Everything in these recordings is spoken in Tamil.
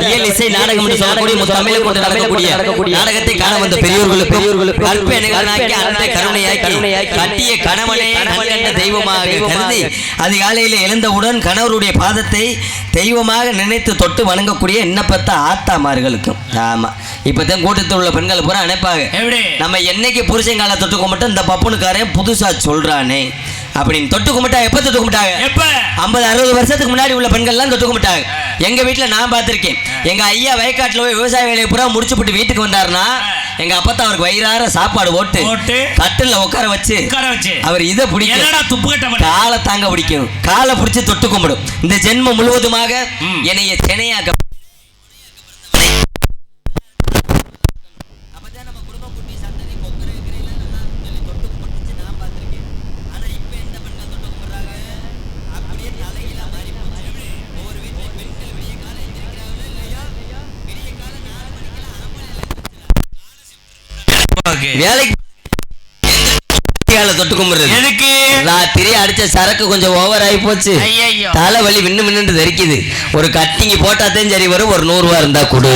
இயல் இசை நாடகம் என்று சொல்லக்கூடிய தமிழை கொண்டு நடக்கக்கூடிய நாடகத்தை காண வந்த பெரியோர்களுக்கு கற்பனையாக்கி அன்பை கருணையாக்கி கட்டிய கணவனை கண்கண்ட தெய்வமாக கருதி அதிகாலையில் எழுந்தவுடன் கணவருடைய பாதத்தை தெய்வமாக நினைத்து தொட்டு வணங்கக்கூடிய எண்ணப்பட்ட ஆத்தாமார்களுக்கும். ஆமா, இப்பதான் கூட்டத்தில் உள்ள பெண்கள் பூரா நினைப்பாங்க, நம்ம என்னைக்கு புருஷங்கால தொட்டு கும்பிட்டு இந்த பப்புனுக்காரன் புதுசா சொல்றானே அப்படின்னு. தொட்டு கும்பிட்டா எப்ப தொட்டு கும்பிட்டாங்க? 50-60 வருஷத்துக்கு முன்னாடி உள்ள பெண்கள்லாம் தொட்டு கும்பிட்டாங்க. எங்க வீட்டுல நான் பார்த்திருக்கேன். எங்க ஐயா வயக்காட்டுல போய் விவசாய வேலையை பூரா முடிச்சுட்டு வீட்டுக்கு வந்தாருன்னா எங்க அப்பா அவருக்கு வயிறார சாப்பாடு போட்டு கட்டில உட்கார வச்சு அவர் இதை பிடிக்கும், காலை தாங்க பிடிக்கும், காலை பிடிச்சு தொட்டு கும்பிடும். இந்த ஜென்மம் முழுவதுமாக என்னைய திணையாக்க வேலைக்கு தொட்டு கும்பிடுறது எதுக்கு? ராத்திரி அடிச்ச சரக்கு கொஞ்சம் ஓவர் ஆகி போச்சு, தலைவலி விண்ணு தெரிக்குது, ஒரு கட்டிங்கி போட்டாத்தையும் சரி வரும், ஒரு 100 ரூபா இருந்தா கொடு.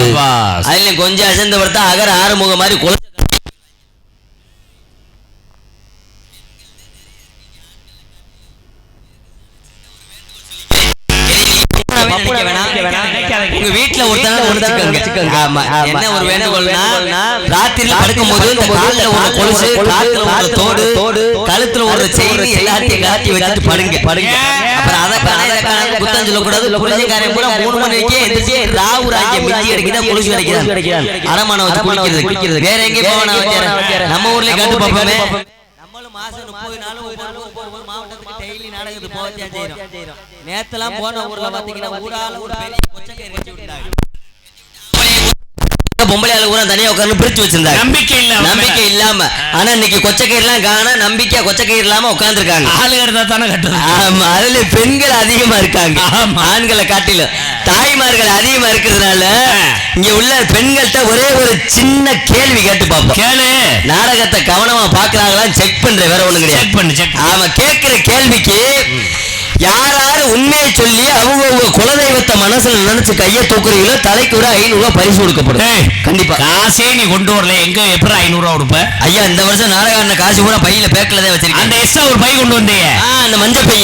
அதுல கொஞ்சம் அசந்த படுத்தா அகர ஆறுமுக மாதிரி குள உங்க வீட்டுல என்ன ஒரு வேண்டுகோள்னா, ராத்திரில படுக்கும் போது தோடு கழுத்துல ஒரு செயின் எல்லாத்தையும் காட்டி வச்சுட்டு படுங்க. அப்புறம் அதை குத்தம் சொல்லக்கூடாது. புரிஞ்சக்காரன் கூட 3 மணி வரைக்கும் எந்திரிச்சு ராவுராங்க மிஞ்சி அடிக்குதான் கொலுசு கிடைக்கிறான், அரமான வச்சு குளிக்கிறது. வேற எங்கே போவானா? நம்ம ஊர்லயே கண்டு பார்ப்போமே. நம்மளும் மாசம் 30 நாளும் ஒவ்வொரு மாவட்டத்துக்கு டெய்லி நாடகத்துக்கு போகத்தான் செய்யறோம். நேத்தெல்லாம் போன ஊர்ல பாத்தீங்கன்னா ஊரால ஒரு பெரிய கொச்சக்கயிறு வச்சு விட்டாங்க. பொம்பளையால ஊரா தனியா உட்கார்ந்து பிரிச்சு வச்சிருந்தாங்க, நம்பிக்கை இல்லாம. ஆனா இன்னைக்கு கொச்சக்கயிறுலாம் காண நம்பிக்கையா கொச்சக்கயிறு இல்லாம உட்கார்ந்துருக்காங்க. ஆளுகிறதா தானே கட்டுறது. ஆமா, அதுல பெண்கள் அதிகமா இருக்காங்க ஆண்களை காட்டிலும். தாய்மார்கள் அதிகமா இருக்கிறதுனால இங்க உள்ள பெண்கள்கிட்ட ஒரே ஒரு சின்ன கேள்வி கேட்டு பார்ப்போம். கேளு, நாடகத்தை கவனமா பாக்குறாங்களா செக் பண்ற, வேற ஒண்ணு கிடையாது. ஆமா, கேட்கிற கேள்விக்கு யாராரு உண்மையை சொல்லி அவங்க குலதெய்வத்தை மனசுல நினைச்சு கையை தூக்குறீங்களோ தலைக்கு ஒரு 500 ரூபாய் பரிசு கொடுக்கப்படும். கண்டிப்பா. காசே நீ கொண்டு வரல, எங்க எப்படி 500 ரூபாய் கொடுப்ப? ஐயா, இந்த வருஷம் நாடகான காசு கூட பையில பேக்கலதான் வச்சிருக்கேன். அந்த எக்ஸ்ட்ரா ஒரு பை கொண்டு வந்தீங்க, அந்த மஞ்சள் பை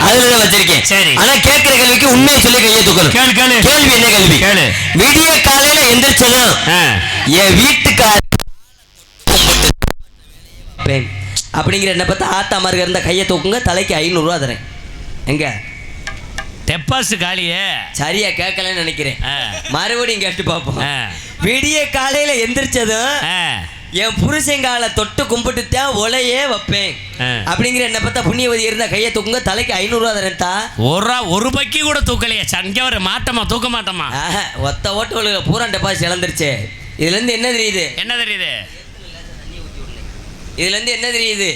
அதுலதான் வச்சிருக்கேன். சரி, ஆனா கேட்கிற கேள்விக்கு உண்மையை சொல்லி கையை தூக்கணும். கேள்வி என்ன கேள்வி? விடிய காலையில எந்திரிச்சதும் என் வீட்டுக்கார அப்படிங்கிற என்ன பார்த்தா ஆத்தாமார்க இருந்த கையை தூக்குங்க, தலைக்கு 500 ரூபாய் தரேன். எங்க டெபாசிட் காலியே? சரியா கேட்கலன்னு நினைக்கிறேன், மறுபடியும் கேட்டு பார்ப்போம். விடிய காலையில எந்திரிச்சதும் என் புருஷங்கால தொட்டு கும்பிட்டுத்தான் ஒலையே வைப்பேன் அப்படிங்கிற என்ன பார்த்தா புண்ணியவதி இருந்தா கையை தூக்குங்க, தலைக்கு 500 ரூபா தரேன்டா. ஒரு பக்கி கூட தூக்கலையா? சங்க மாட்டமா தூக்க மாட்டோமா? ஒத்த ஓட்டுகளுக்கு பூரா டெபாசிட் இழந்துருச்சு. இதுல இருந்து என்ன தெரியுது? இதுல இருந்து என்ன தெரியுது?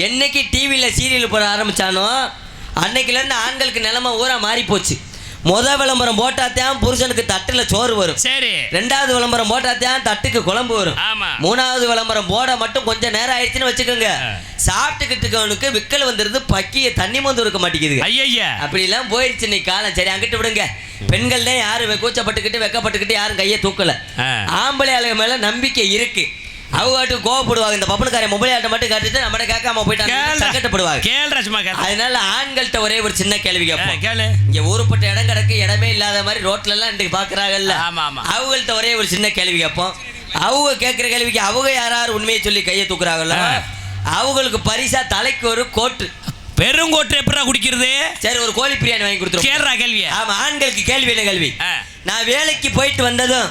என்னைக்கு டிவியில சீரியல் போட ஆரம்பிச்சானோ அன்னைக்குல இருந்து ஆண்களுக்கு நிலைமை ஊரா மாறி போச்சு. முதல் விளம்பரம் போட்டாத்தான் புருஷனுக்கு தட்டுல சோறு வரும். சரி, 2வது விளம்பரம் போட்டாத்தான் தட்டுக்கு குழம்பு வரும். 3வது விளம்பரம் போட மட்டும் கொஞ்சம் நேரம் ஆயிடுச்சுன்னு வச்சுக்கோங்க, சாப்பிட்டுக்கிட்டு விக்கல் வந்துருது, பக்கிய தண்ணி மந்து இருக்க மாட்டேங்குது. ஐயா, அப்படி எல்லாம் போயிடுச்சு இன்னைக்கு காலம். சரி, அங்கிட்டு விடுங்க. பெண்கள் தான் யாரும் கூச்சப்பட்டுக்கிட்டு வெக்கப்பட்டுக்கிட்டு யாரும் கையை தூக்கல. ஆம்பளை ஆளுங்க மேல நம்பிக்கை இருக்கு. அவங்க கோவப்படுவாங்க, இந்த பப்பனுக்கார மொபைல் ஆட்ட மட்டும் காட்டிட்டு நம்ம கேட்காம போயிட்டாங்க, சங்கடப்படுவாங்க. அதனால ஆண்கள்கிட்ட ஒரே ஒரு சின்ன கேள்வி கேட்போம். இங்க ஊருப்பட்ட இடம் கிடக்கு, இடமே இல்லாத மாதிரி ரோட்ல எல்லாம் இன்றைக்கு பாக்குறாங்கல்ல, அவங்கள்ட்ட ஒரே ஒரு சின்ன கேள்வி கேட்போம். அவங்க கேட்கிற கேள்விக்கு அவங்க யாராரு உண்மையை சொல்லி கையை தூக்குறாங்கல்ல, அவங்களுக்கு பரிசா தலைக்கு ஒரு கோட்டு. பெருங்கோட்டை எப்படா குடிக்கிறது? சரி, ஒரு கோழி பிரியாணி வாங்கி கொடுத்துருவோம். கேள்றா கேள்வி. ஆமா, ஆண்களுக்கு கேள்வி என்ன கேள்வி? நான் வேலைக்கு போயிட்டு வந்ததும்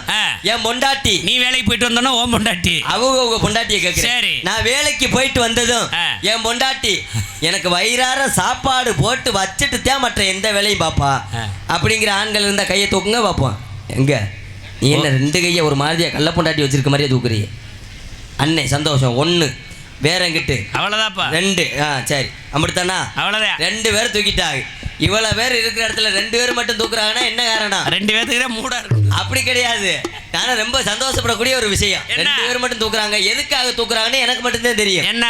என் பொண்டாட்டி, நீ வேலைக்கு போயிட்டு வந்தோன்னா உன் பொண்டாட்டி, அவங்க பொண்டாட்டியை கேட்கிறேன். நான் வேலைக்கு போயிட்டு வந்ததும் என் பொண்டாட்டி எனக்கு வயிறார சாப்பாடு போட்டு வச்சுட்டு தான் மற்ற எந்த வேலையும் பாப்பா அப்படிங்கிற ஆண்கள் இருந்தா கையை தூக்குங்க பார்ப்போம். எங்க நீ என்ன 2 கையை ஒரு மாதிரியா கள்ள பொண்டாட்டி வச்சிருக்க மாதிரியே தூக்குறீங்க? அண்ணே சந்தோஷம். 1 வேற எங்கிட்டு அவ்வளவுதான்ப்பா. 2 சரி, அப்படித்தானா? அவ்வளவுதான். 2 பேர் தூக்கிட்டாங்க. இவ்வளவு பேர் இருக்கிற இடத்துல 2 பேர் மட்டும் தூக்குறாங்கன்னா என்ன காரணம்? 2 பேருக்கு மூடா இருக்கு. அப்படி கிடையாது, ஆனா ரொம்ப சந்தோஷப்படக்கூடிய ஒரு விஷயம். 2 பேர் மட்டும் தூக்குறாங்க. எதுக்காக தூக்குறாங்கன்னு எனக்கு மட்டும்தான் தெரியும். என்ன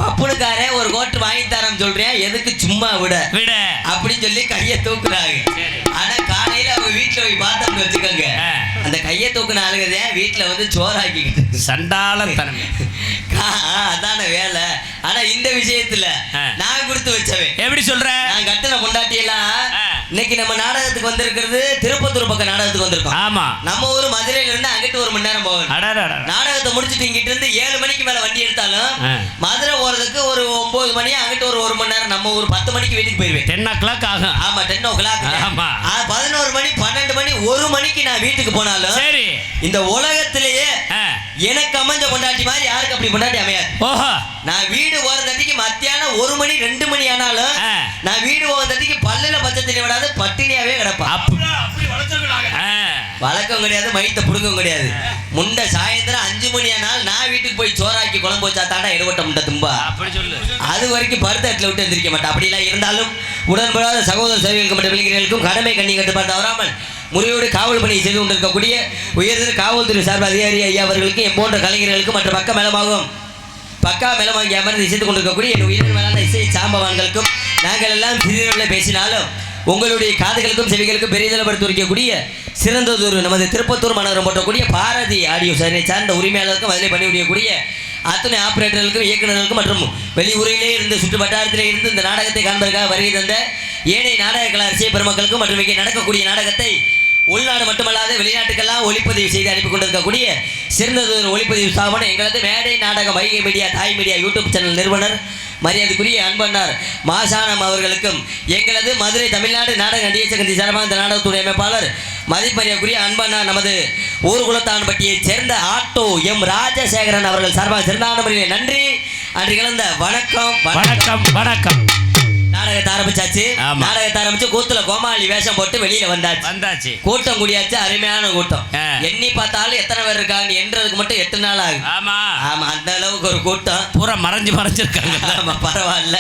பப்புனுக்காரே ஒரு கோட்டு வாங்கி தரேன்னு சொல்றேன், எதுக்கு சும்மா விட அப்படின்னு சொல்லி கையை தூக்குறாங்க. ஆனா காலையில அவங்க வீட்டுல போய் பார்த்தோம்னு வச்சுக்கோங்க, அந்த கையை தூக்குன ஆளுங்கதான் வீட்டுல வந்து சோறாக்கிக்கிட்டு சண்டால தனமே அதான வேலை. ஆனா இந்த விஷயத்துல நான் கொடுத்து வச்சவன். எப்படி சொல்ற? நான் கட்டின பொண்டாட்டியெல்லாம் இன்னைக்கு நம்ம நாடகத்துக்கு வந்திருக்கிறது திருப்பத்தூர் பக்கம் நாடகத்துக்கு வந்திருக்கோம். ஆமா, நம்ம ஊர் மதுரையில இருந்து அங்கிட்டு 1 மணி நேரம் போகும். நாடகத்தை முடிச்சுட்டு இங்கிட்டு இருந்து 7 மணிக்கு மேல வண்டி எடுத்தாலும் மதுரை போறதுக்கு ஒரு 9 மணி, அங்கிட்டு ஒரு 1 மணி நேரம். நம்ம ஊர் 10 மணிக்கு வீட்டுக்கு போயிருவேன். 10 o'clock ஆகும். ஆமா, 10 o'clock. ஆமா, 11 மணி 12 மணி 1 மணிக்கு நான் வீட்டுக்கு போனாலும் சரி, இந்த உலகத்திலேயே எனக்கு அமைஞ்ச பொண்டாட்டி மாதிரி யாருக்கு அப்படி பொண்டாட்டி அமையாது. ஓஹோ, நான் வீடு போறதுக்கு மத்தியானம் 1 மணி 2 மணி ஆனாலும் நான் வீடு போறதுக்கு பல்லுல பச்சை தண்ணி விடாது, பட்டினியாவே கிடப்பா. வழக்கம் கிடையாது, மைத்த புடுங்கவும் கிடையாது. முண்டை சாயந்தரம் 5 மணி ஆனாலும் நான் வீட்டுக்கு போய் சோறாக்கி குழம்பு வச்சா தாண்டா எடுபட்ட முண்டை தும்பா. அது வரைக்கும் பருத்தட்டில் விட்டு எந்திரிக்க மாட்டேன். அப்படிலாம் இருந்தாலும் உடன்படாத சகோதர சேவைகளுக்கு மற்றும் இளைஞர்களுக்கும் கடமை கண்ணி கட்டுப்பாடு தவறாமல் முறையோடு காவல் பணியை செய்து கொண்டிருக்கக்கூடிய உயர்ந்த காவல்துறை சார்பு அதிகாரி ஐயா அவர்களுக்கு என் போன்ற கலைஞர்களுக்கும் மற்றும் பக்கா மேலமாகி அமர்ந்து இசைத்துக் கொண்டிருக்கக்கூடிய என் உயிரின் மேலான இசை சாம்பவான்களுக்கும் நாங்கள் எல்லாம் சிறிதளவில் பேசினாலும் உங்களுடைய காதுகளுக்கும் செவிகளுக்கும் பெரிதளப்படுத்தி வைக்கக்கூடிய சிறந்ததொரு நமது திருப்பத்தூர் மாநகரம் போட்டக்கூடிய பாரதி ஆடியோ சேனலை சார்ந்த உரிமையாளருக்கும் அதிலே பணிபுரியக்கூடிய அத்தனை ஆபரேட்டர்களுக்கும் இயக்குநர்களுக்கும் மற்றும் வெளியூரிலே இருந்து சுற்று வட்டாரத்திலே இருந்து இந்த நாடகத்தை காண்பதற்காக வருகை தந்த ஏனைய நாடக கலா ரசிக பெருமக்களுக்கும் மற்றும் இங்கே நடக்கக்கூடிய நாடகத்தை உள்நாடு மட்டுமல்லாது வெளிநாட்டுக்கெல்லாம் ஒளிப்பதிவு செய்து அனுப்பி கொண்டிருக்கக்கூடிய சிறந்ததொரு ஒளிப்பதிவு ஸ்தாபனம் எங்களது மேடை நாடக வைகை மீடியா தாய் மீடியா யூடியூப் சேனல் நிறுவனர் மரியாதைக்குரிய அன்பண்ணார் மாசானம் அவர்களுக்கும் எங்களது மதுரை தமிழ்நாடு நாடக நடிகை சங்கத்தி சார்பாக இந்த நாடகத்துடைய அமைப்பாளர் மதிப்பரியாக்குரிய அன்பண்ணார் நமது ஊர்குளத்தான்பட்டியைச் சேர்ந்த ஆட்டோ எம் ராஜசேகரன் அவர்கள் சார்பாக சிறந்தான முறையில் நன்றி அன்று கலந்த வணக்கம் வணக்கம் வணக்கம். நாடகத்தை ஆரம்பிச்சாச்சு. நாடகத்தை ஆரம்பிச்சு கூத்துல கோமாளி வேஷம் போட்டு வெளியில வந்தாச்சு. கூட்டம் கூடியாச்சு, அருமையான கூட்டம். எண்ணி பார்த்தாலும் எத்தனை பேர் இருக்காங்க என்றதுக்கு மட்டும் 8 நாள் ஆகும். ஆமா ஆமா, அந்த அளவுக்கு ஒரு கூட்டம். பூரா மறைஞ்சிருக்காங்க. ஆமா, பரவாயில்ல,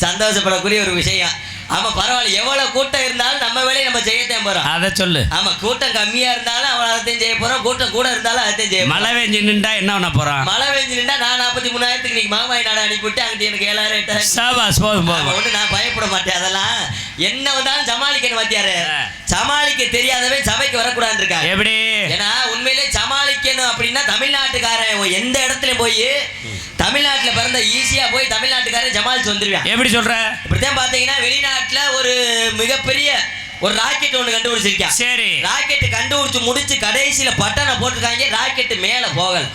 சந்தோஷப்படக்கூடிய ஒரு விஷயம். ஆமா, பரவாயில்ல, எவ்வளவு கூட்டம் இருந்தாலும் நம்ம வேலையை நம்ம செய்யத்தான் போறோம். அதை சொல்லு. ஆமா, கூட்டம் கம்மியா இருந்தாலும் அவளை அதையும் செய்ய போறோம், கூட்டம் கூட இருந்தாலும் அதையும் செய்ய. மழை பெஞ்சு நின்றா என்ன பண்ண போறோம்? மழை பெஞ்சு நின்றா நான் 43,000 நீங்க மாமாய் நாடா அனுப்பிவிட்டு அங்கிட்டு எனக்கு 7,000 ஒன்று. நான் பயப்பட மாட்டேன், அதெல்லாம் என்ன வந்தாலும் சமாளிக்கணும். வாத்தியாரு சமாளிக்க தெரியாதவன் சபைக்கு வரக்கூடாது இருக்காங்க. எப்படி? ஏன்னா உண்மையிலே சமாளிக்கணும் அப்படின்னா தமிழ்நாட்டுக்காரன் எந்த இடத்துலயும் போய் தமிழ்நாட்டுல பிறந்த ஈஸியா போய் தமிழ்நாட்டுக்காரன் சமாளிச்சு வந்துருவான். எப்படி சொல்ற? இப்படித்தான் பாத்தீங்கன்னா வெளிநாட்டுல ஒரு மிகப்பெரிய ஒரு ராக்கெட் ஒன்று கண்டுபிடிச்சிருக்கேன். சரி, ராக்கெட் கண்டுபிடிச்சு முடிச்சு கடைசியில பட்டனை போட்டிருக்காங்க. ராக்கெட் மேல போகல.